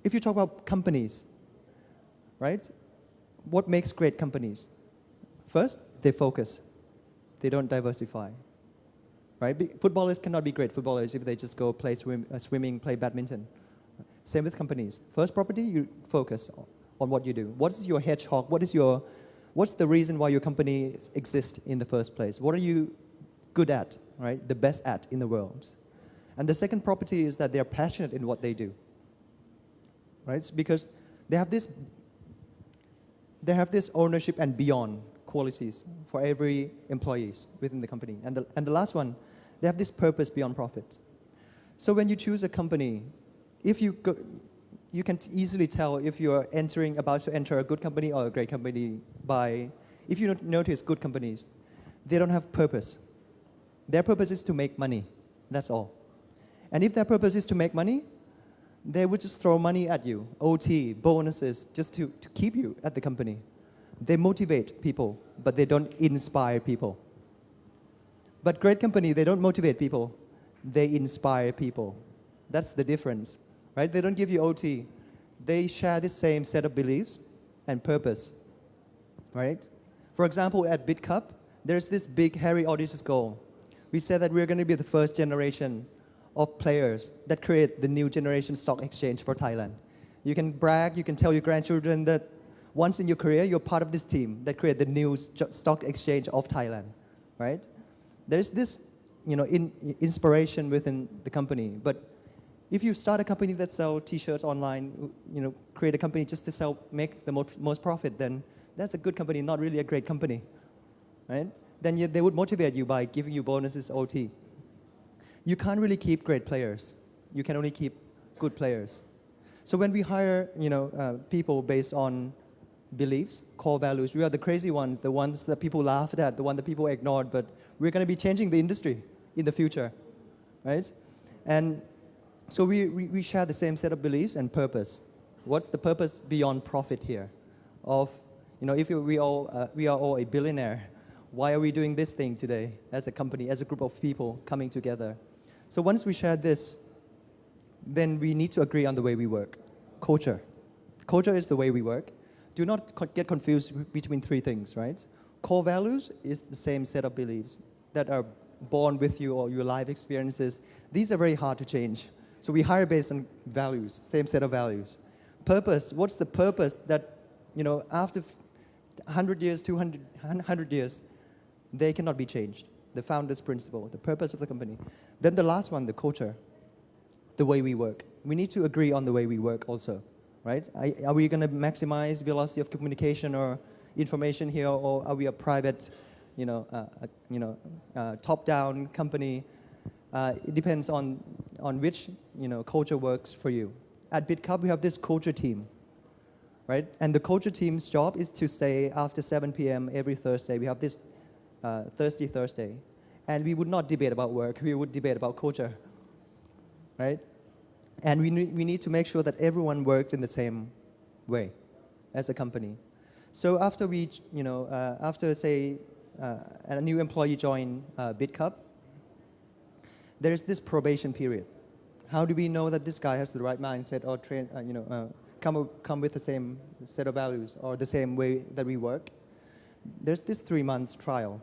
If you talk about companies, right? What makes great companies? First, they focus. They don't diversify, right? Footballers cannot be great footballers if they just go play swimming, play badminton. Same with companies. First property, you focus on what you do. What is your hedgehog? What's the reason why your company exists in the first place? What are you good at, right? The best at in the world. And the second property is that they're passionate in what they do, right? It's because they have this ownership and beyond qualities for every employees within the company. And the last one, they have this purpose beyond profit. So when you choose a company, you can easily tell if you're about to enter a good company or a great company if you notice good companies, they don't have purpose. Their purpose is to make money. That's all. And if their purpose is to make money, they would just throw money at you, OT, bonuses, just to keep you at the company. They motivate people, but they don't inspire people. But great company, they don't motivate people, they inspire people. That's the difference, right? They don't give you OT. They share the same set of beliefs and purpose, right? For example, at BitCup, there's this big, hairy, audacious goal. We said that we're going to be the first generation of players that create the new generation stock exchange for Thailand. You can brag, you can tell your grandchildren that once in your career, you're part of this team that create the new stock exchange of Thailand, right? There's this, inspiration within the company. But if you start a company that sells T-shirts online, create a company just to make the most profit, then that's a good company, not really a great company, right? Then they would motivate you by giving you bonuses, OT. You can't really keep great players. You can only keep good players. So when we hire, people based on beliefs, core values, we are the crazy ones, the ones that people laughed at, the one that people ignored, but we're going to be changing the industry in the future, right? And so we share the same set of beliefs and purpose. What's the purpose beyond profit here? If we are all a billionaire, why are we doing this thing today as a company, as a group of people coming together? So once we share this, then we need to agree on the way we work. Culture. Culture is the way we work. Do not get confused between three things, right? Core values is the same set of beliefs that are born with you or your life experiences. These are very hard to change. So we hire based on values, same set of values. Purpose, what's the purpose that, after 100 years, 100 years, they cannot be changed. The founder's principle, the purpose of the company. Then the last one, the culture, the way we work. We need to agree on the way we work also, right? Are we going to maximize velocity of communication or information here, or are we a private, top-down company? It depends on which, culture works for you. At BitCup, we have this culture team, right? And the culture team's job is to stay after 7 p.m. every Thursday. We have this Thursday. And we would not debate about work. We would debate about culture, right? And we need to make sure that everyone works in the same way as a company. So after a new employee join BitCup, there's this probation period. How do we know that this guy has the right mindset or come with the same set of values or the same way that we work? There's this 3 months trial,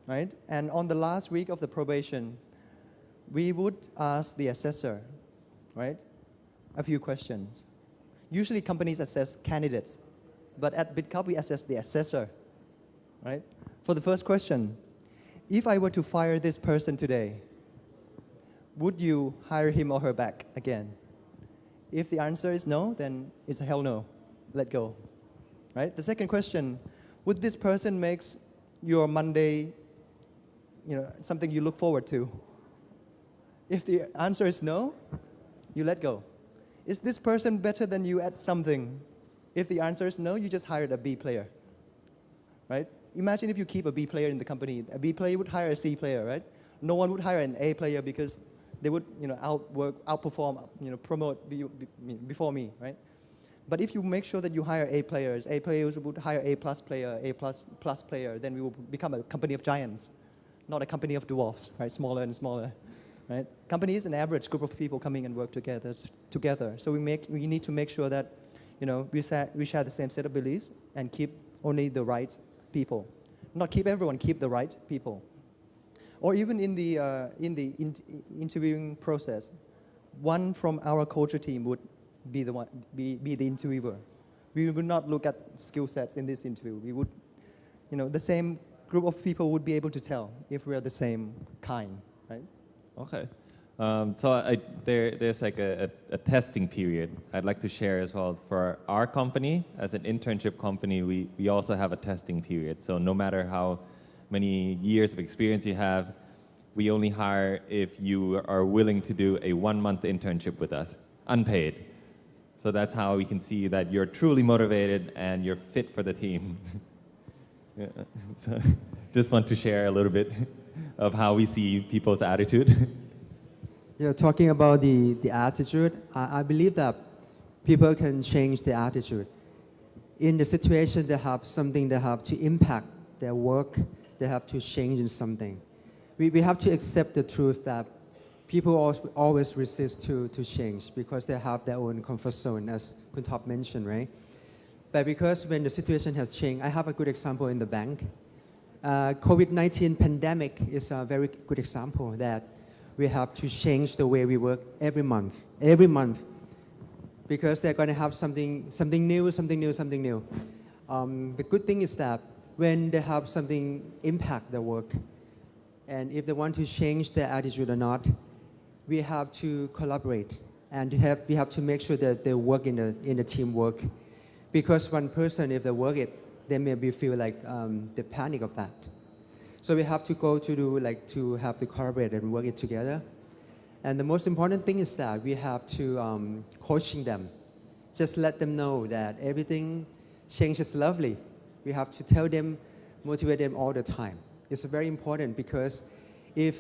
right? And on the last week of the probation, we would ask the assessor, right, a few questions. Usually companies assess candidates, but at BitCup we assess the assessor, right? For the first question, if I were to fire this person today, would you hire him or her back again? If the answer is no, then it's a hell no, let go, right? The second question, would this person make your Monday, something you look forward to? If the answer is no, you let go. Is this person better than you at something? If the answer is no, you just hired a B player, right? Imagine if you keep a B player in the company. A B player would hire a C player, right? No one would hire an A player because they would, outperform, promote before me, right? But if you make sure that you hire A players would hire A plus player, A plus player, then we will become a company of giants, not a company of dwarfs, right? Smaller and smaller, right? Company is an average group of people coming and work together. So we need to make sure that, we share the same set of beliefs and keep only the right people. Not keep everyone, keep the right people. Or even in the interviewing process, one from our culture team would be the interviewer. We would not look at skill sets in this interview. We would, the same group of people would be able to tell if we are the same kind, right? Okay. There's like a testing period I'd like to share as well. For our company, as an internship company, we also have a testing period. So no matter how many years of experience you have, we only hire if you are willing to do a 1-month internship with us, unpaid. So that's how we can see that you're truly motivated and you're fit for the team. Yeah. So just want to share a little bit of how we see people's attitude. Yeah, talking about the attitude, I believe that people can change their attitude. In the situation they have something they have to impact their work, they have to change in something. We have to accept the truth that people always resist to change because they have their own comfort zone, as Kun Top mentioned, right? But because when the situation has changed, I have a good example in the bank. COVID-19 pandemic is a very good example that we have to change the way we work every month, because they're going to have something new. The good thing is that when they have something impact their work, and if they want to change their attitude or not, we have to collaborate, and we have to make sure that they work in a teamwork. Because one person, if they work it, they maybe feel like the panic of that. So we have to go to have to collaborate and work it together. And the most important thing is that we have to coaching them. Just let them know that everything changes lovely. We have to tell them, motivate them all the time. It's very important because if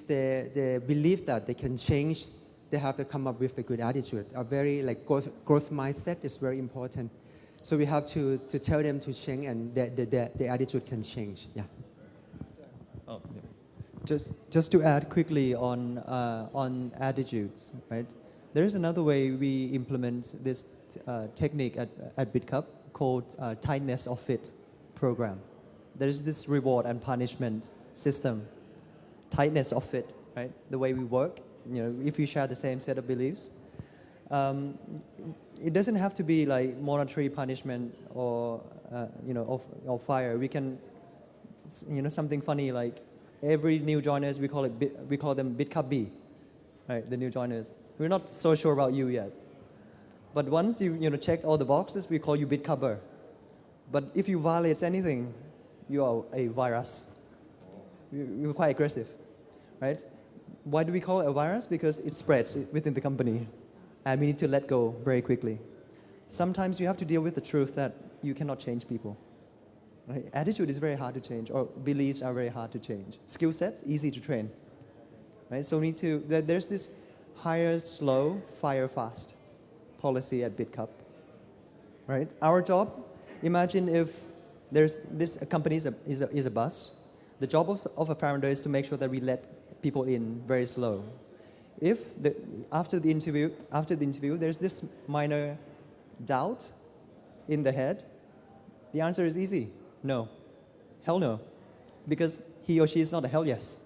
they believe that they can change, they have to come up with a good attitude. A very growth mindset is very important. So we have to tell them to change, and the attitude can change. Yeah. Oh, yeah. Just to add quickly on attitudes, right? There is another way we implement this technique at BitCup called tightness of fit program. There is this reward and punishment system, tightness of fit, right? The way we work, if we share the same set of beliefs. It doesn't have to be like monetary punishment or or fire. We can, something funny like every new joiners we call them BitCup B, right? The new joiners. We're not so sure about you yet, but once you check all the boxes, we call you BitCupper. But if you violate anything, you are a virus. You're quite aggressive, right? Why do we call it a virus? Because it spreads within the company, and we need to let go very quickly. Sometimes you have to deal with the truth that you cannot change people. Right? Attitude is very hard to change, or beliefs are very hard to change. Skill sets, easy to train. Right? So there's this hire slow, fire fast policy at BitCup. Right? Our job, imagine if a company is a bus. The job of a founder is to make sure that we let people in very slow. If after the interview there's this minor doubt in the head, the answer is easy. No. Hell no. Because he or she is not a hell yes.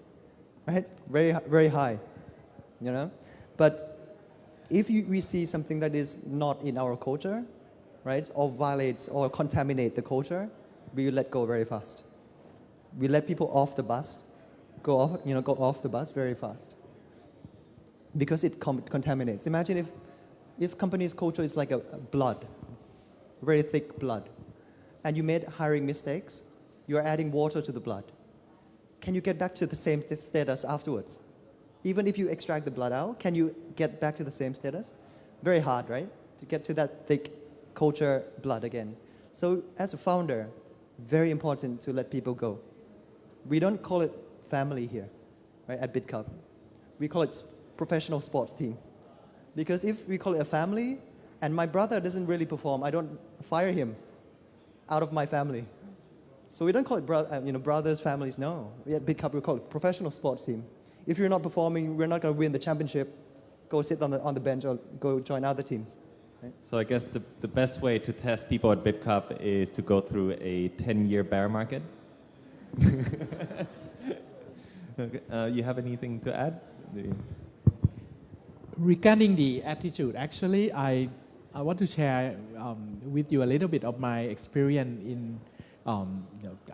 Right? Very, very high. But if we see something that is not in our culture, right, or violates or contaminate the culture, we will let go very fast. We let people off the bus, go off the bus very fast. Because it contaminates. Imagine if company's culture is like a blood, very thick blood, and you made hiring mistakes, you are adding water to the blood. Can you get back to the same status afterwards? Even if you extract the blood out, can you get back to the same status? Very hard, right? To get to that thick culture blood again. So as a founder, very important to let people go. We don't call it family here, right, at BitCup. We call it professional sports team. Because if we call it a family, and my brother doesn't really perform, I don't fire him out of my family. So we don't call it brothers, families, no. At BitCup, we call it professional sports team. If you're not performing, we're not going to win the championship. Go sit on the bench or go join other teams. Right? So I guess the best way to test people at BitCup is to go through a 10-year bear market. Okay. You have anything to add? Regarding the attitude, actually, I want to share with you a little bit of my experience in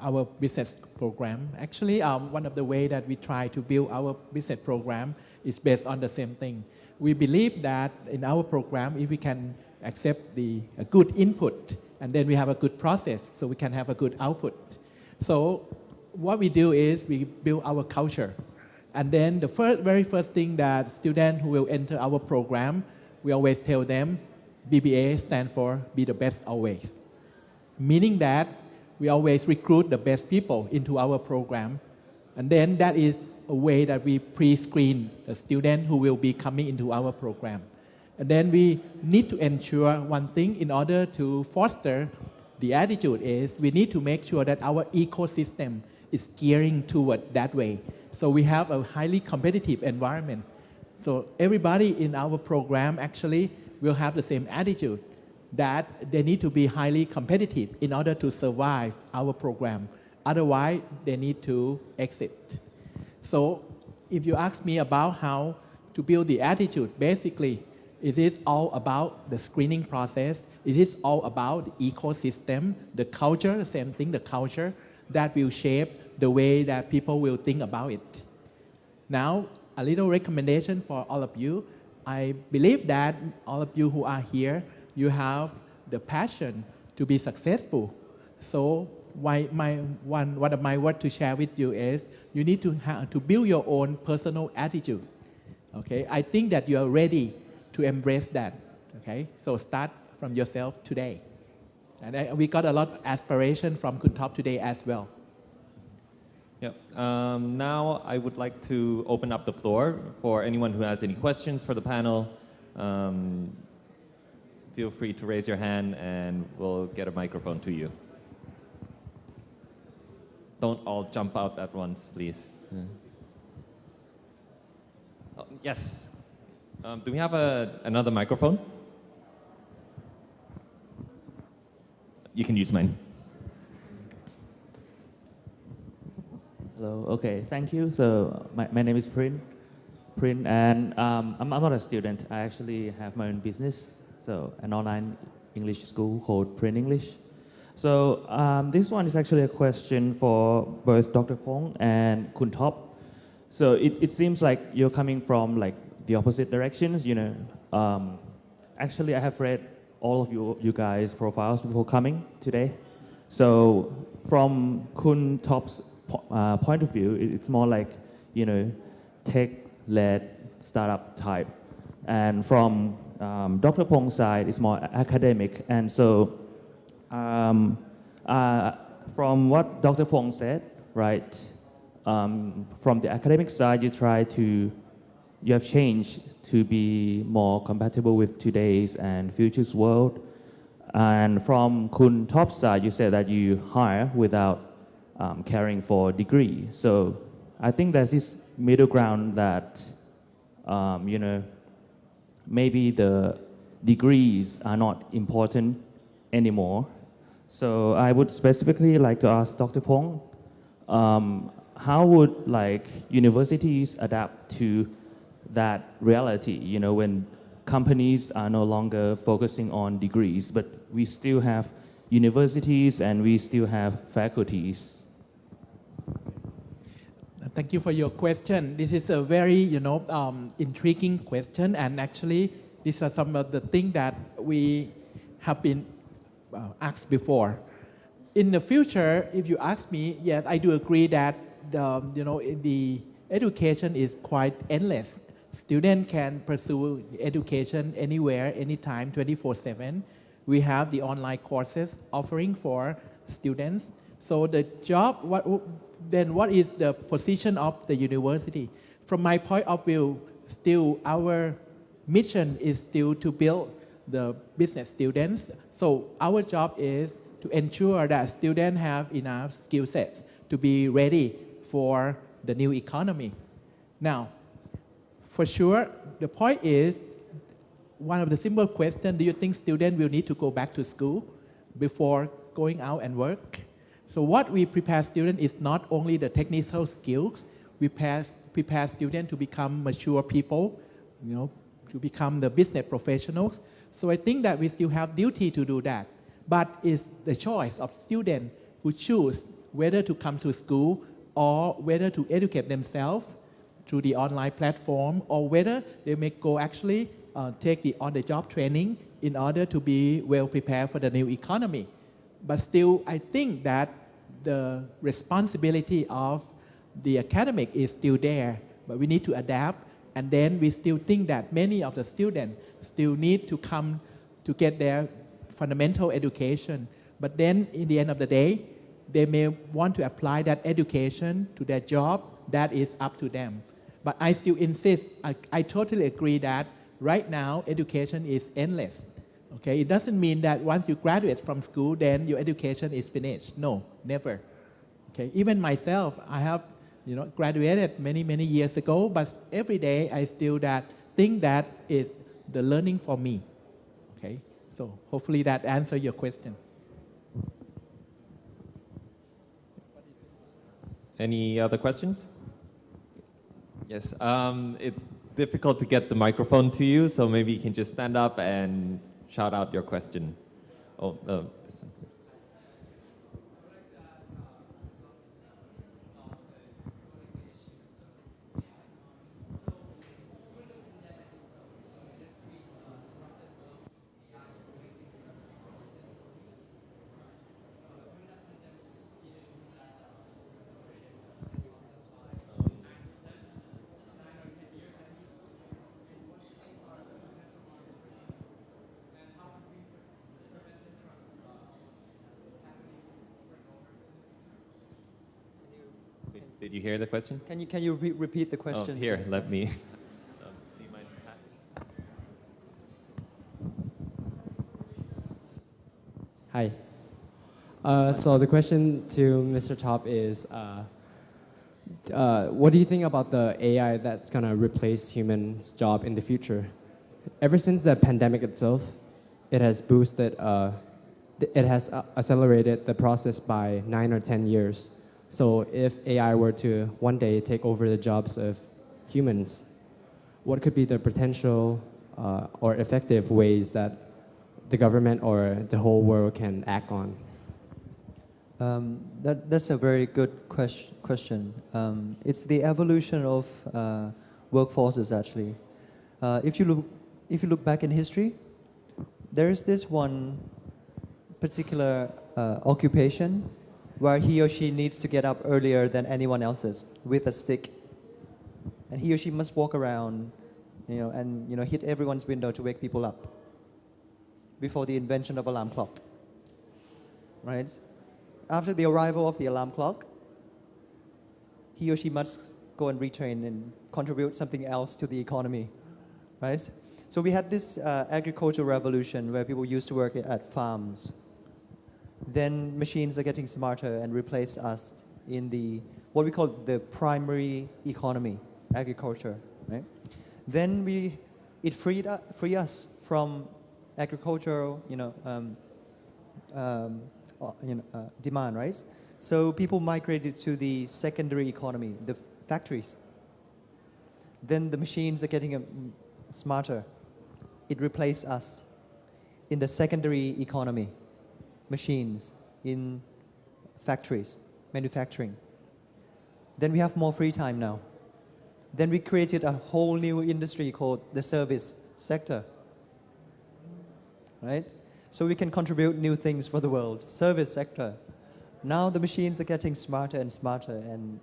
our business program. Actually, one of the ways that we try to build our business program is based on the same thing. We believe that in our program, if we can accept a good input, and then we have a good process, so we can have a good output. So what we do is we build our culture. And then the very first thing that students who will enter our program, we always tell them, BBA stands for be the best always. Meaning that we always recruit the best people into our program And then that is a way that we pre-screen the student who will be coming into our program. And then we need to ensure one thing in order to foster the attitude is we need to make sure that our ecosystem is gearing toward that way. So we have a highly competitive environment. So everybody in our program actually will have the same attitude that they need to be highly competitive in order to survive our program. Otherwise, they need to exit. So if you ask me about how to build the attitude, basically, it is all about the screening process. It is all about the ecosystem, the culture, the same thing, the culture that will shape the way that people will think about it. Now, a little recommendation for all of you. I believe that all of you who are here, you have the passion to be successful. So one of my words to share with you is you need to build your own personal attitude. Okay, I think that you are ready to embrace that. Okay, so start from yourself today. And we got a lot of aspiration from Kun Top today as well. Yep. Now I would like to open up the floor for anyone who has any questions for the panel. Feel free to raise your hand and we'll get a microphone to you. Don't all jump out at once, please. Yeah. Oh, yes. Do we have another microphone? You can use mine. Hello. Okay. Thank you. So my name is Prin, and I'm not a student. I actually have my own business. So an online English school called Prin English. So this one is actually a question for both Dr. Pong and Kun Top. So it seems like you're coming from like the opposite directions. You know, actually I have read all of you guys' profiles before coming today. So from Kun Top's point of view, it's more like, you know, tech-led startup type. And from Dr. Pong's side, it's more academic. And so from what Dr. Pong said, right, from the academic side, you have changed to be more compatible with today's and future's world. And from Kun Top's side, you said that you hire without caring for degree. So I think there's this middle ground that, you know, maybe the degrees are not important anymore. So I would specifically like to ask Dr. Pong, how would like universities adapt to that reality, you know, when companies are no longer focusing on degrees, but we still have universities and we still have faculties? Thank you for your question. This is a very, you know, intriguing question, and actually, these are some of the things that we have been asked before. In the future, if you ask me, yes, I do agree that the education is quite endless. Students can pursue education anywhere, anytime, 24/7. We have the online courses offering for students. So the job, what is the position of the university? From my point of view, still our mission is still to build the business students. So our job is to ensure that students have enough skill sets to be ready for the new economy. Now, for sure, the point is, one of the simple questions, do you think students will need to go back to school before going out and work? So what we prepare students is not only the technical skills, we prepare students to become mature people, you know, to become the business professionals. So I think that we still have duty to do that. But it's the choice of students who choose whether to come to school or whether to educate themselves through the online platform, or whether they may go actually take the on-the-job training in order to be well prepared for the new economy. But still, I think that the responsibility of the academic is still there, but we need to adapt. And then we still think that many of the students still need to come to get their fundamental education. But then in the end of the day, they may want to apply that education to their job. That is up to them. But I still insist, I totally agree that right now education is endless. Okay, it doesn't mean that once you graduate from school, then your education is finished. No, never. Okay, even myself, I have graduated many years ago, but every day I still think that is the learning for me. Okay, so hopefully that answers your question. Any other questions? Yes, it's difficult to get the microphone to you, so maybe you can just stand up and shout out your question. Oh, no, this one. Did you hear the question? Can you repeat the question? Oh, here, let me. Do you mind passing? Hi. So the question to Mr. Top is, what do you think about the AI that's going to replace humans' job in the future? Ever since the pandemic itself, it has accelerated the process by 9 or 10 years. So if AI were to one day take over the jobs of humans, what could be the potential or effective ways that the government or the whole world can act on? That's a very good question. It's the evolution of workforces, actually. If you look back in history, there is this one particular occupation where he or she needs to get up earlier than anyone else's with a stick, and he or she must walk around, and hit everyone's window to wake people up before the invention of alarm clock. Right? After the arrival of the alarm clock, he or she must go and retrain and contribute something else to the economy. Right? So we had this agricultural revolution where people used to work at farms. Then machines are getting smarter and replace us in what we call the primary economy, agriculture. Right? Then it freed us from agricultural, demand, right? So people migrated to the secondary economy, the factories. Then the machines are getting smarter. It replaced us in the secondary economy, machines in factories, manufacturing. Then we have more free time now. Then we created a whole new industry called the service sector, right? So we can contribute new things for the world, service sector. Now the machines are getting smarter and smarter, and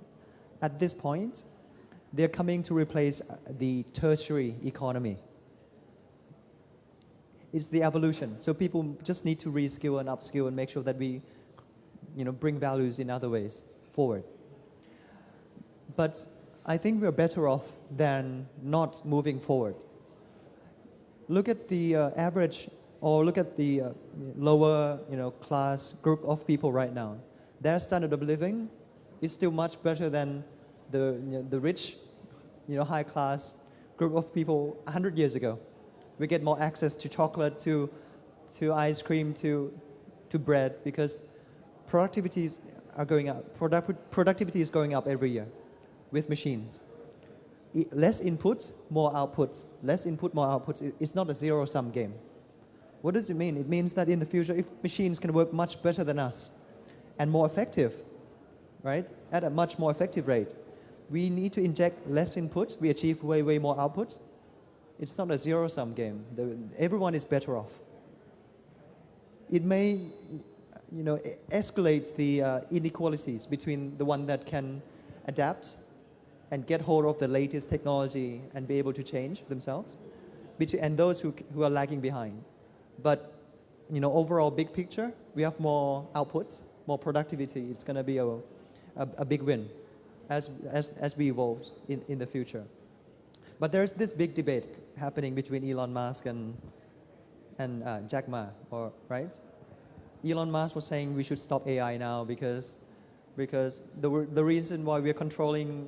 at this point, they're coming to replace the tertiary economy. It's the evolution. So people just need to reskill and upskill and make sure that we, bring values in other ways forward. But I think we're better off than not moving forward. Look at the average, or look at the lower, class group of people right now. Their standard of living is still much better than the rich, high class group of people 100 years ago. We get more access to chocolate, to ice cream, to bread, because productivities are going up. Productivity is going up every year with machines. Less input, more output. Less input, more output. It's not a zero-sum game. What does it mean? It means that in the future, if machines can work much better than us and more effective, right, at a much more effective rate, we need to inject less input. We achieve way more output. It's not a zero-sum game. Everyone is better off. It may, escalate the inequalities between the one that can adapt and get hold of the latest technology and be able to change themselves, and those who are lagging behind. But, overall, big picture, we have more outputs more productivity, it's going to be a big win as we evolve in the future. But there's this big debate happening between Elon Musk and Jack Ma, right? Elon Musk was saying we should stop AI now because the reason why we're controlling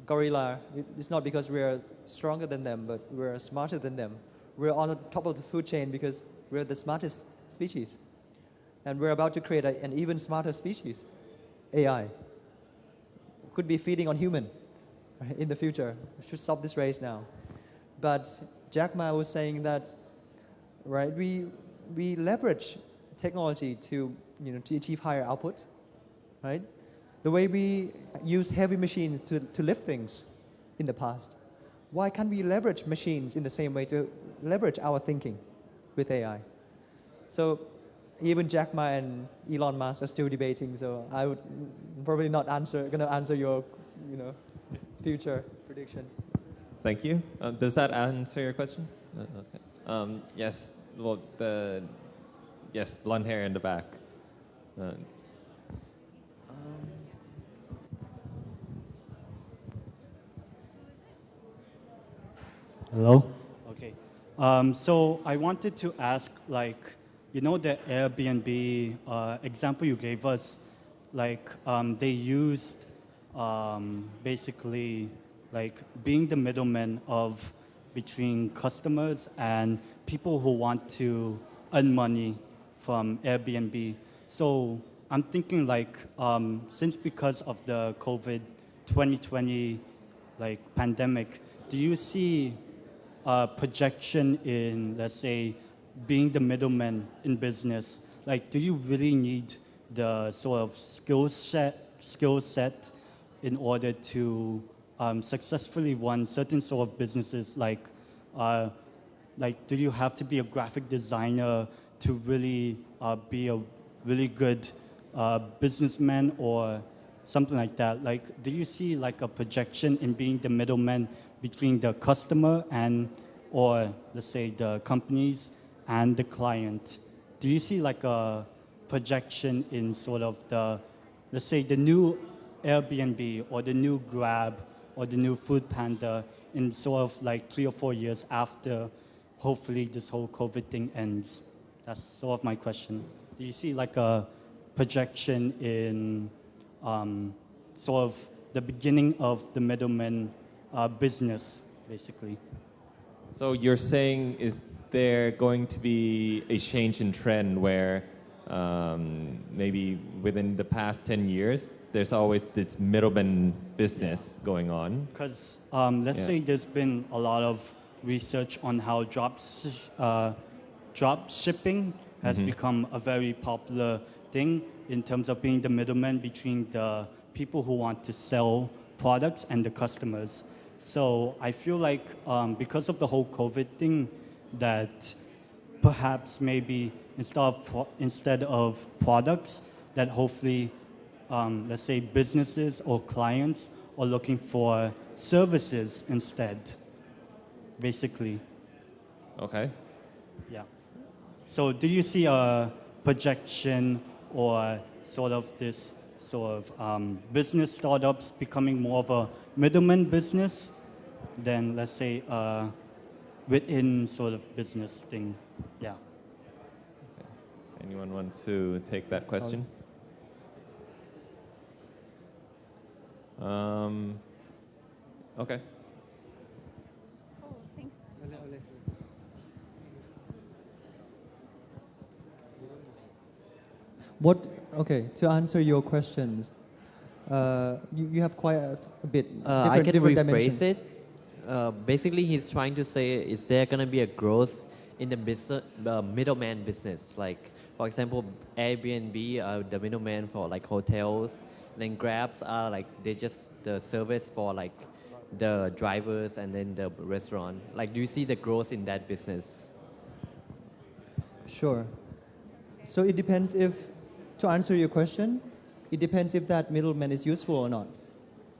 gorilla is not because we're stronger than them, but we're smarter than them. We're on the top of the food chain because we're the smartest species. And we're about to create an even smarter species, AI. Could be feeding on human in the future. We should stop this race now. But Jack Ma was saying that, right, we leverage technology to achieve higher output, right? The way we use heavy machines to lift things in the past. Why can't we leverage machines in the same way to leverage our thinking with AI? So even Jack Ma and Elon Musk are still debating, so I would probably not gonna answer your future prediction. Thank you. Does that answer your question? Okay. Yes. Well, yes, blonde hair in the back. Hello? Okay. So I wanted to ask, like, the Airbnb example you gave us, like, they used basically like being the middleman between customers and people who want to earn money from Airbnb. So I'm thinking like, since because of the COVID 2020 like pandemic, do you see a projection in, let's say, being the middleman in business? Like, do you really need the sort of skill set in order to successfully run certain sort of businesses? Like, do you have to be a graphic designer to really be a really good businessman or something like that? Like, do you see like a projection in being the middleman between the customer or let's say the companies and the client? Do you see like a projection in sort of let's say the new Airbnb or the new Grab or the new Food Panda in sort of like 3 or 4 years after hopefully this whole COVID thing ends? That's sort of my question. Do you see like a projection in sort of the beginning of the middleman business, basically? So you're saying, is there going to be a change in trend where maybe within the past 10 years, there's always this middleman business going on? Because let's say there's been a lot of research on how drop shipping has become a very popular thing in terms of being the middleman between the people who want to sell products and the customers. So I feel like because of the whole COVID thing, that perhaps maybe instead of products, that hopefully, let's say businesses or clients are looking for services instead, basically. Okay. Yeah. So do you see a projection or sort of this sort of business startups becoming more of a middleman business than, let's say, within sort of business thing? Yeah. Okay. Anyone want to take that question? Okay. Okay, to answer your questions, you have quite a bit I can different rephrase dimensions. it. Basically, he's trying to say, is there going to be a growth in the middleman business? Like, for example, Airbnb are the middleman for like hotels, and then Grabs are like, they just the service for like the drivers and then the restaurant. Like, do you see the growth in that business? Sure. So it depends to answer your question, it depends if that middleman is useful or not,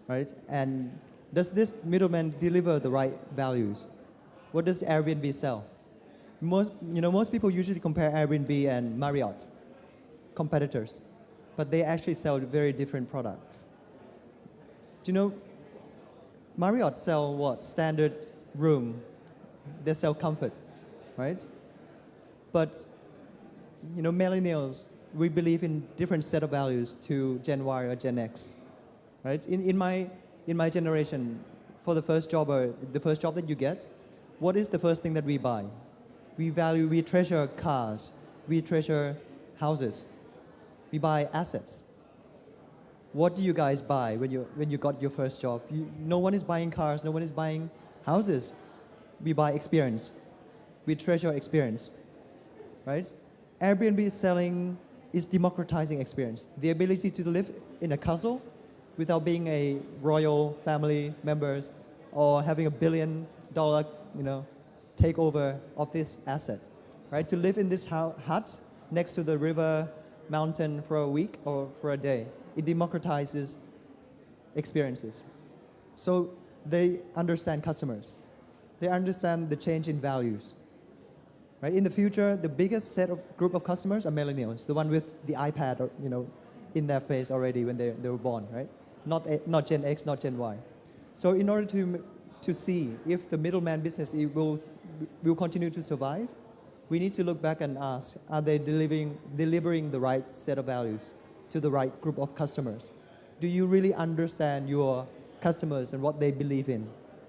right? And does this middleman deliver the right values? What does Airbnb sell? Most people usually compare Airbnb and Marriott, competitors. but they actually sell very different products. Do you know, Marriott sell what? Standard room. They sell comfort, right? But, you know, millennials, we believe in different set of values to Gen Y or Gen X, right? In my generation, for the first job or the first job that you get, what is the first thing that we buy? We treasure cars, we treasure houses, we buy assets. What do you guys buy when you got your first job? No one is buying cars, no one is buying houses. We buy experience. We treasure experience, right? Airbnb is democratizing experience. The ability to live in a castle without being a royal family members or having $1 billion, takeover of this asset, right? To live in this hut next to the river, mountain for a week or for a day. It democratizes experiences. So they understand customers. They understand the change in values. Right? In the future, the biggest group of customers are millennials, the one with the iPad or, in their face already when they were born, right? Not Gen X, not Gen Y. So in order to see if the middleman business will continue to survive, we need to look back and ask, are they delivering the right set of values to the right group of customers? Do you really understand your customers and what they believe in?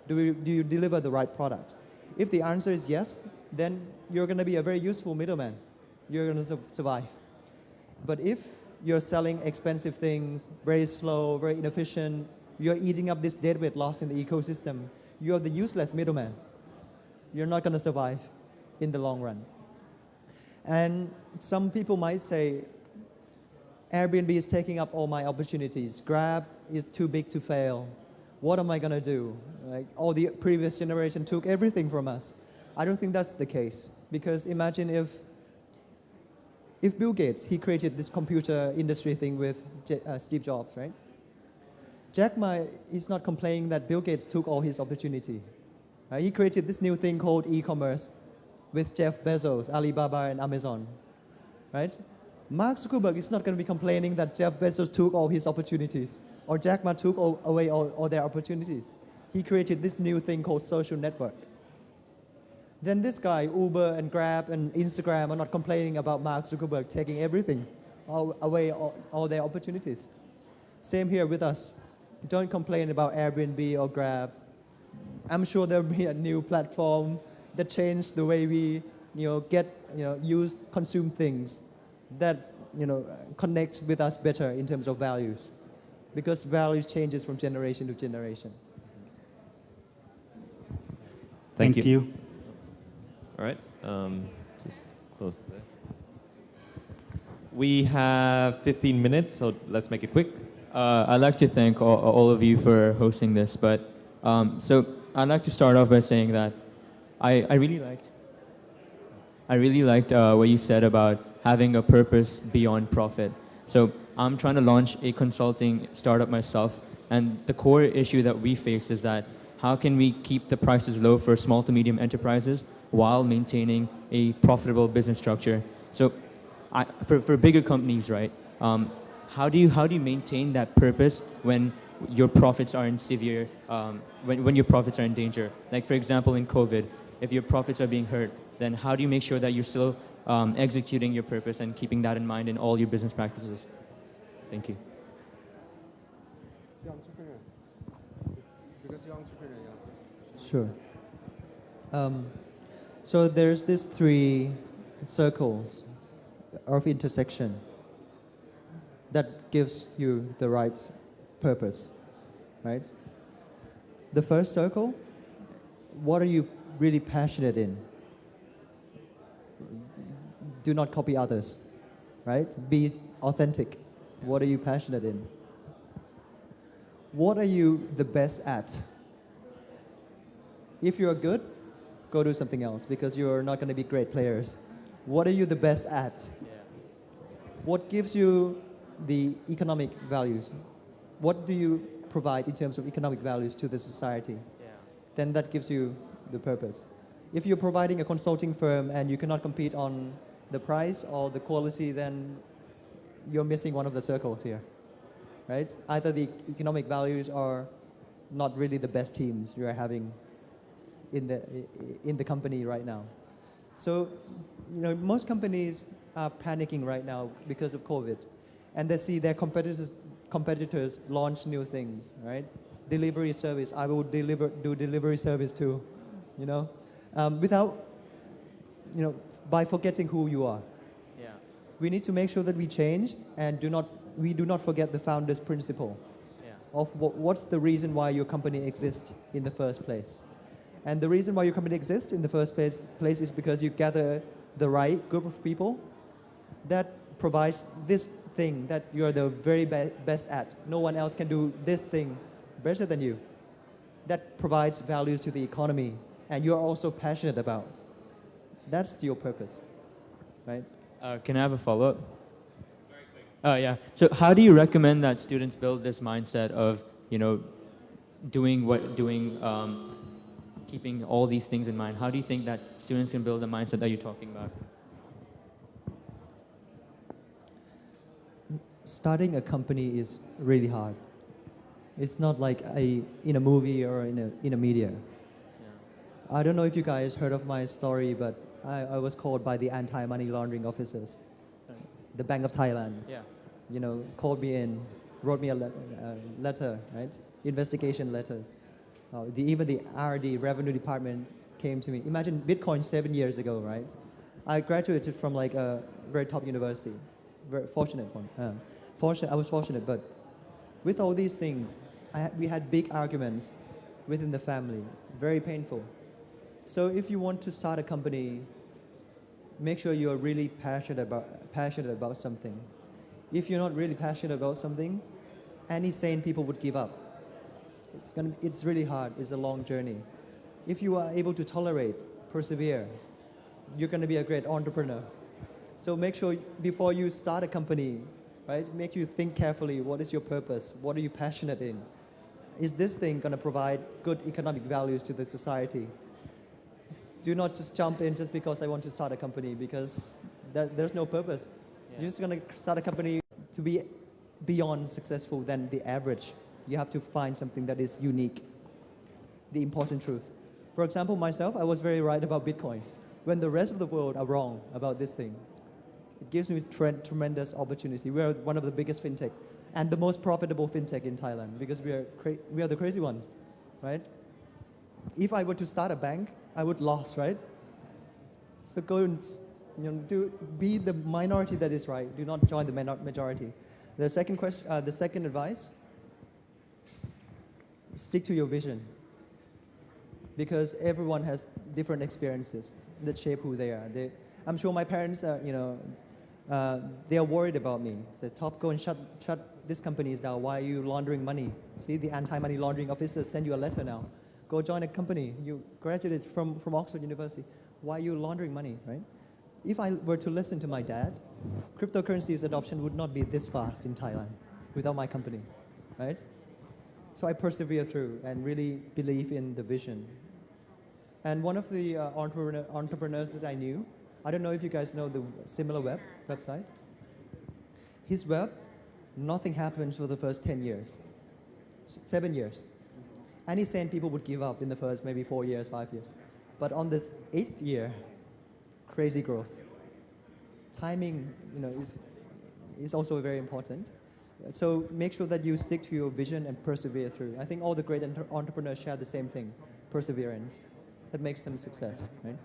Do you deliver the right product? If the answer is yes, then you're going to be a very useful middleman. You're going to survive. But if you're selling expensive things, very slow, very inefficient, you're eating up this deadweight lost in the ecosystem, you're the useless middleman. You're not going to survive in the long run. And some people might say, Airbnb is taking up all my opportunities. Grab is too big to fail. What am I going to do? Like, all the previous generation took everything from us. I don't think that's the case. Because imagine if Bill Gates, he created this computer industry thing with Steve Jobs, right? Jack Ma is not complaining that Bill Gates took all his opportunity. He created this new thing called e-commerce with Jeff Bezos, Alibaba, and Amazon, right? Mark Zuckerberg is not going to be complaining that Jeff Bezos took all his opportunities or Jack Ma took away all their opportunities. He created this new thing called social network. Then this guy, Uber and Grab and Instagram, are not complaining about Mark Zuckerberg taking everything away, all their opportunities. Same here with us. Don't complain about Airbnb or Grab. I'm sure there'll be a new platform that changes the way we, consume things that, connect with us better in terms of values, because values changes from generation to generation. Thank you. All right, just close there. We have 15 minutes, so let's make it quick. I'd like to thank all of you for hosting this, but so I'd like to start off by saying that I really liked what you said about having a purpose beyond profit. So I'm trying to launch a consulting startup myself, and the core issue that we face is that how can we keep the prices low for small to medium enterprises while maintaining a profitable business structure? So for bigger companies, right, how do you maintain that purpose when your profits are in severe, when your profits are in danger? Like, for example, in COVID, if your profits are being hurt, then how do you make sure that you're still executing your purpose and keeping that in mind in all your business practices? Thank you. Sure. So there's these 3 circles of intersection that gives you the right purpose, right? The first circle, what are you really passionate in? Do not copy others, right? Be authentic. What are you passionate in? What are you the best at? If you're good, go do something else because you're not going to be great players. What are you the best at? What gives you the economic values? What do you provide in terms of economic values to the society? Then that gives you the purpose. If you're providing a consulting firm and you cannot compete on the price or the quality, then you're missing one of the circles here, right? Either the economic values are not really the best teams you are having in the company right now. So, most companies are panicking right now because of COVID, and they see their competitors launch new things, right? Delivery service, I will do delivery service too, without, by forgetting who you are. Yeah. We need to make sure that we change and we do not forget the founder's principle of what's the reason why your company exists in the first place. And the reason why your company exists in the first place is because you gather the right group of people that provides this thing that you are the very best at. No one else can do this thing better than you. That provides values to the economy and you are also passionate about. That's your purpose, right? Can I have a follow-up? Yeah. So how do you recommend that students build this mindset of, keeping all these things in mind? How do you think that students can build the mindset that you're talking about? Starting a company is really hard. It's not like in a movie or in a media. I don't know if you guys heard of my story, but I was called by the anti-money laundering officers, the Bank of Thailand. Yeah. Called me in, wrote me a letter, right? Investigation letters. Even the R&D revenue department came to me. Imagine Bitcoin 7 years ago, right? I graduated from like a very top university, very fortunate one. I was fortunate, but with all these things, we had big arguments within the family, very painful. So if you want to start a company, make sure you're really passionate about something. If you're not really passionate about something, any sane people would give up. It's really hard. It's a long journey. If you are able to tolerate, persevere, you're going to be a great entrepreneur. So make sure before you start a company, right, make you think carefully, what is your purpose? What are you passionate in? Is this thing going to provide good economic values to the society? Do not just jump in just because I want to start a company, because there's no purpose. Yeah. You're just going to start a company to be beyond successful than the average. You have to find something that is unique, the important truth. For example, myself, I was very right about Bitcoin. When the rest of the world are wrong about this thing, it gives me tremendous opportunity. We are one of the biggest fintech and the most profitable fintech in Thailand because we are the crazy ones, right? If I were to start a bank, I would lose, right? So go and be the minority that is right. Do not join the majority. The second advice, stick to your vision, because everyone has different experiences that shape who they are. I'm sure my parents, they are worried about me. They top, go and shut this company down. Why are you laundering money? See, the anti-money laundering officers send you a letter now. Go join a company. You graduated from Oxford University. Why are you laundering money, right? If I were to listen to my dad, cryptocurrency's adoption would not be this fast in Thailand without my company, right? So I persevere through and really believe in the vision. And one of the entrepreneurs that I knew, I don't know if you guys know the Similar website. His web, nothing happens for the first 10 years, 7 years. Any sane people would give up in the first maybe 4 years, 5 years. But on this 8th year, crazy growth. Timing, is also very important. So make sure that you stick to your vision and persevere through. I think all the great entrepreneurs share the same thing, perseverance. That makes them success, right?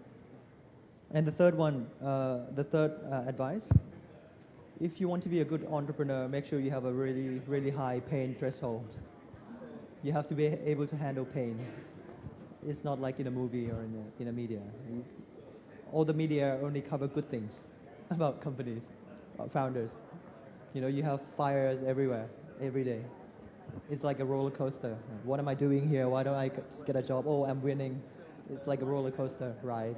And the third advice, if you want to be a good entrepreneur, make sure you have a really, really high pain threshold. You have to be able to handle pain. It's not like in a movie or in a media. All the media only cover good things about companies, founders. You have fires everywhere, every day. It's like a roller coaster. What am I doing here? Why don't I just get a job? Oh, I'm winning. It's like a roller coaster ride.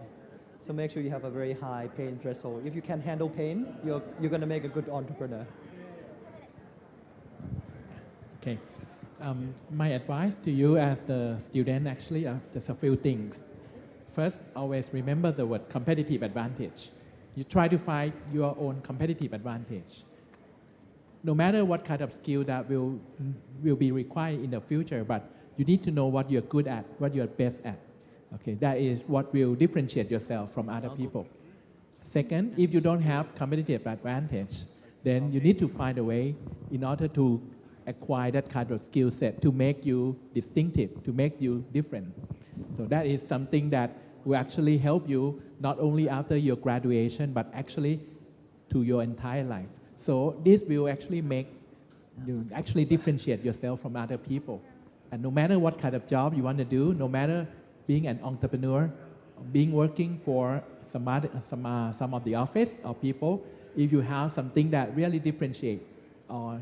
So make sure you have a very high pain threshold. If you can handle pain, you're going to make a good entrepreneur. Okay. My advice to you as the student actually are just a few things. First, always remember the word competitive advantage. You try to find your own competitive advantage. no matter what kind of skill that will be required in the future, but you need to know what you're good at, what you're best at. Okay, that is what will differentiate yourself from other people. Second, if you don't have competitive advantage, then you need to find a way in order to acquire that kind of skill set to make you distinctive, to make you different. So that is something that will actually help you not only after your graduation, but actually to your entire life. So this will actually make you actually differentiate yourself from other people. And no matter what kind of job you want to do, no matter being an entrepreneur, being working for some of the office or people, if you have something that really differentiate or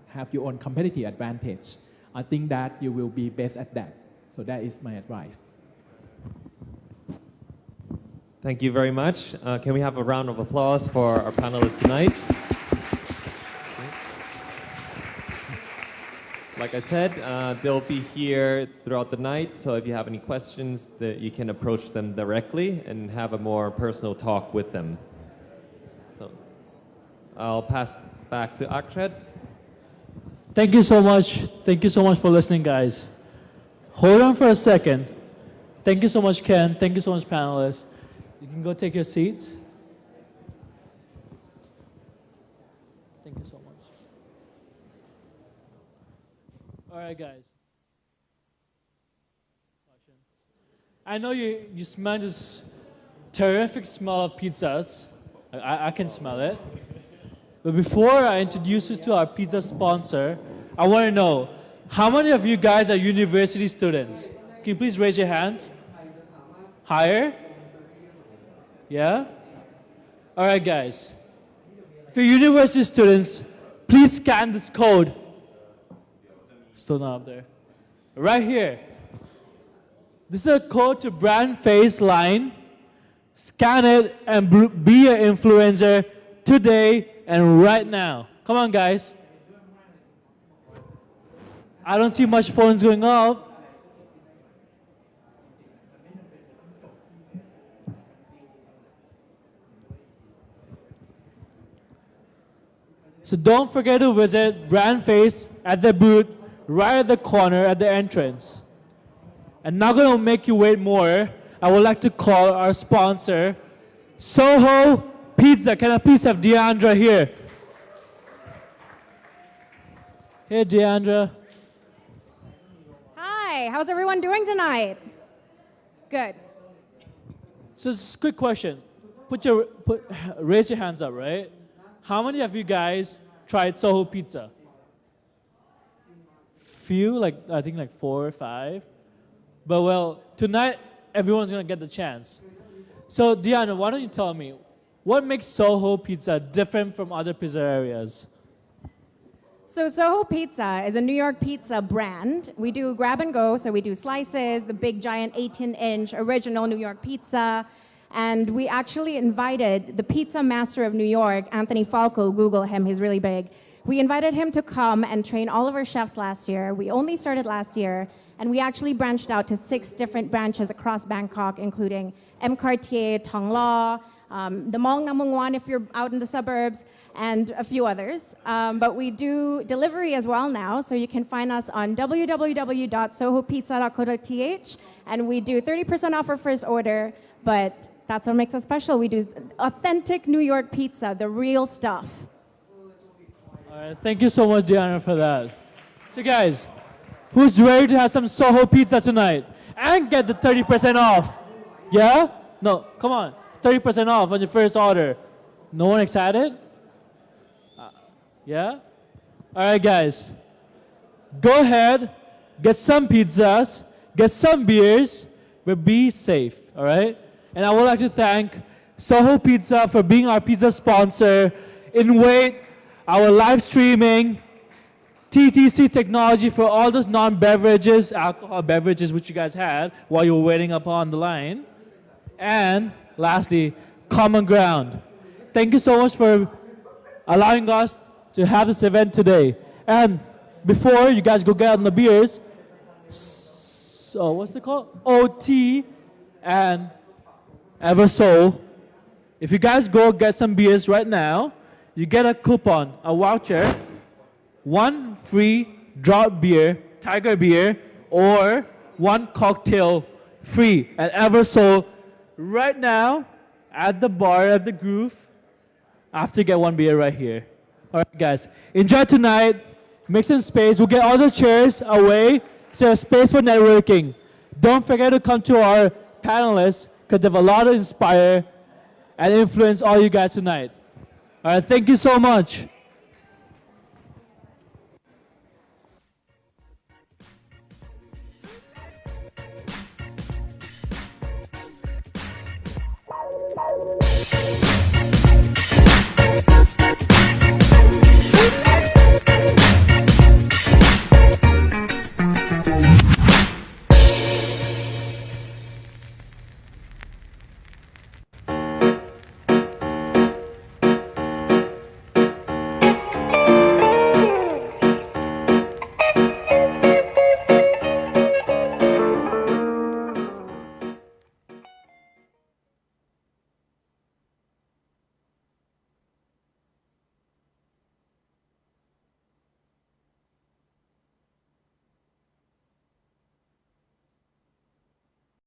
have your own competitive advantage, I think that you will be best at that. So that is my advice. Thank you very much. Can we have a round of applause for our panelists tonight? Like I said, they'll be here throughout the night, so if you have any questions, you can approach them directly and have a more personal talk with them. So I'll pass back to Akshat. Thank you so much. Thank you so much for listening, guys. Hold on for a second. Thank you so much, Ken. Thank you so much, panelists. You can go take your seats. Thank you so much. All right, guys. I know you smell this terrific smell of pizzas. I can smell it. But before I introduce you to our pizza sponsor, I want to know, how many of you guys are university students? Can you please raise your hands? Higher? Yeah? All right, guys. If you're university students, please scan this code. Still not up there. Right here. This is a code to brand face line. Scan it and be an influencer today and right now. Come on, guys. I don't see much phones going up. So don't forget to visit Brand Face at the booth right at the corner at the entrance. And not going to make you wait more, I would like to call our sponsor, Soho Pizza. Can I please have Deandra here? Hey, Deandra. Hi, how's everyone doing tonight? Good. So just a quick question. Raise your hands up, right? How many of you guys tried Soho Pizza? Few, I think 4 or 5. But well, tonight everyone's gonna get the chance. So Deanna, why don't you tell me, what makes Soho Pizza different from other pizza areas? So Soho Pizza is a New York pizza brand. We do grab and go, so we do slices, the big giant 18-inch original New York pizza. And we actually invited the pizza master of New York, Anthony Falco, Google him, he's really big. We invited him to come and train all of our chefs last year. We only started last year, and we actually branched out to 6 different branches across Bangkok, including M. Cartier, Thong Lo, the Mong Namungwan if you're out in the suburbs, and a few others. But we do delivery as well now, so you can find us on www.sohopizza.co.th, and we do 30% off our first order, but that's what makes us special. We do authentic New York pizza, the real stuff. All right, thank you so much, Deanna, for that. So guys, who's ready to have some Soho Pizza tonight and get the 30% off? Yeah? No, come on. 30% off on your first order. No one excited? Yeah? All right, guys. Go ahead, get some pizzas, get some beers, but be safe, all right? And I would like to thank Soho Pizza for being our pizza sponsor, Invate, our live streaming, TTC Technology for all those non-beverages, alcohol beverages which you guys had while you were waiting up on the line. And lastly, Common Ground. Thank you so much for allowing us to have this event today. And before you guys go get on the beers, so what's it called? OT and Eversoul. If you guys go get some beers right now, you get a coupon, a voucher one free drop beer, Tiger beer, or one cocktail free at Eversoul right now at the bar at the Groove. After get one beer right here. All right, guys, enjoy tonight. Make some space. We'll get all the chairs away so there's space for networking. Don't forget to come to our panelists because they have a lot to inspire and influence all you guys tonight. All right, thank you so much. Thank you.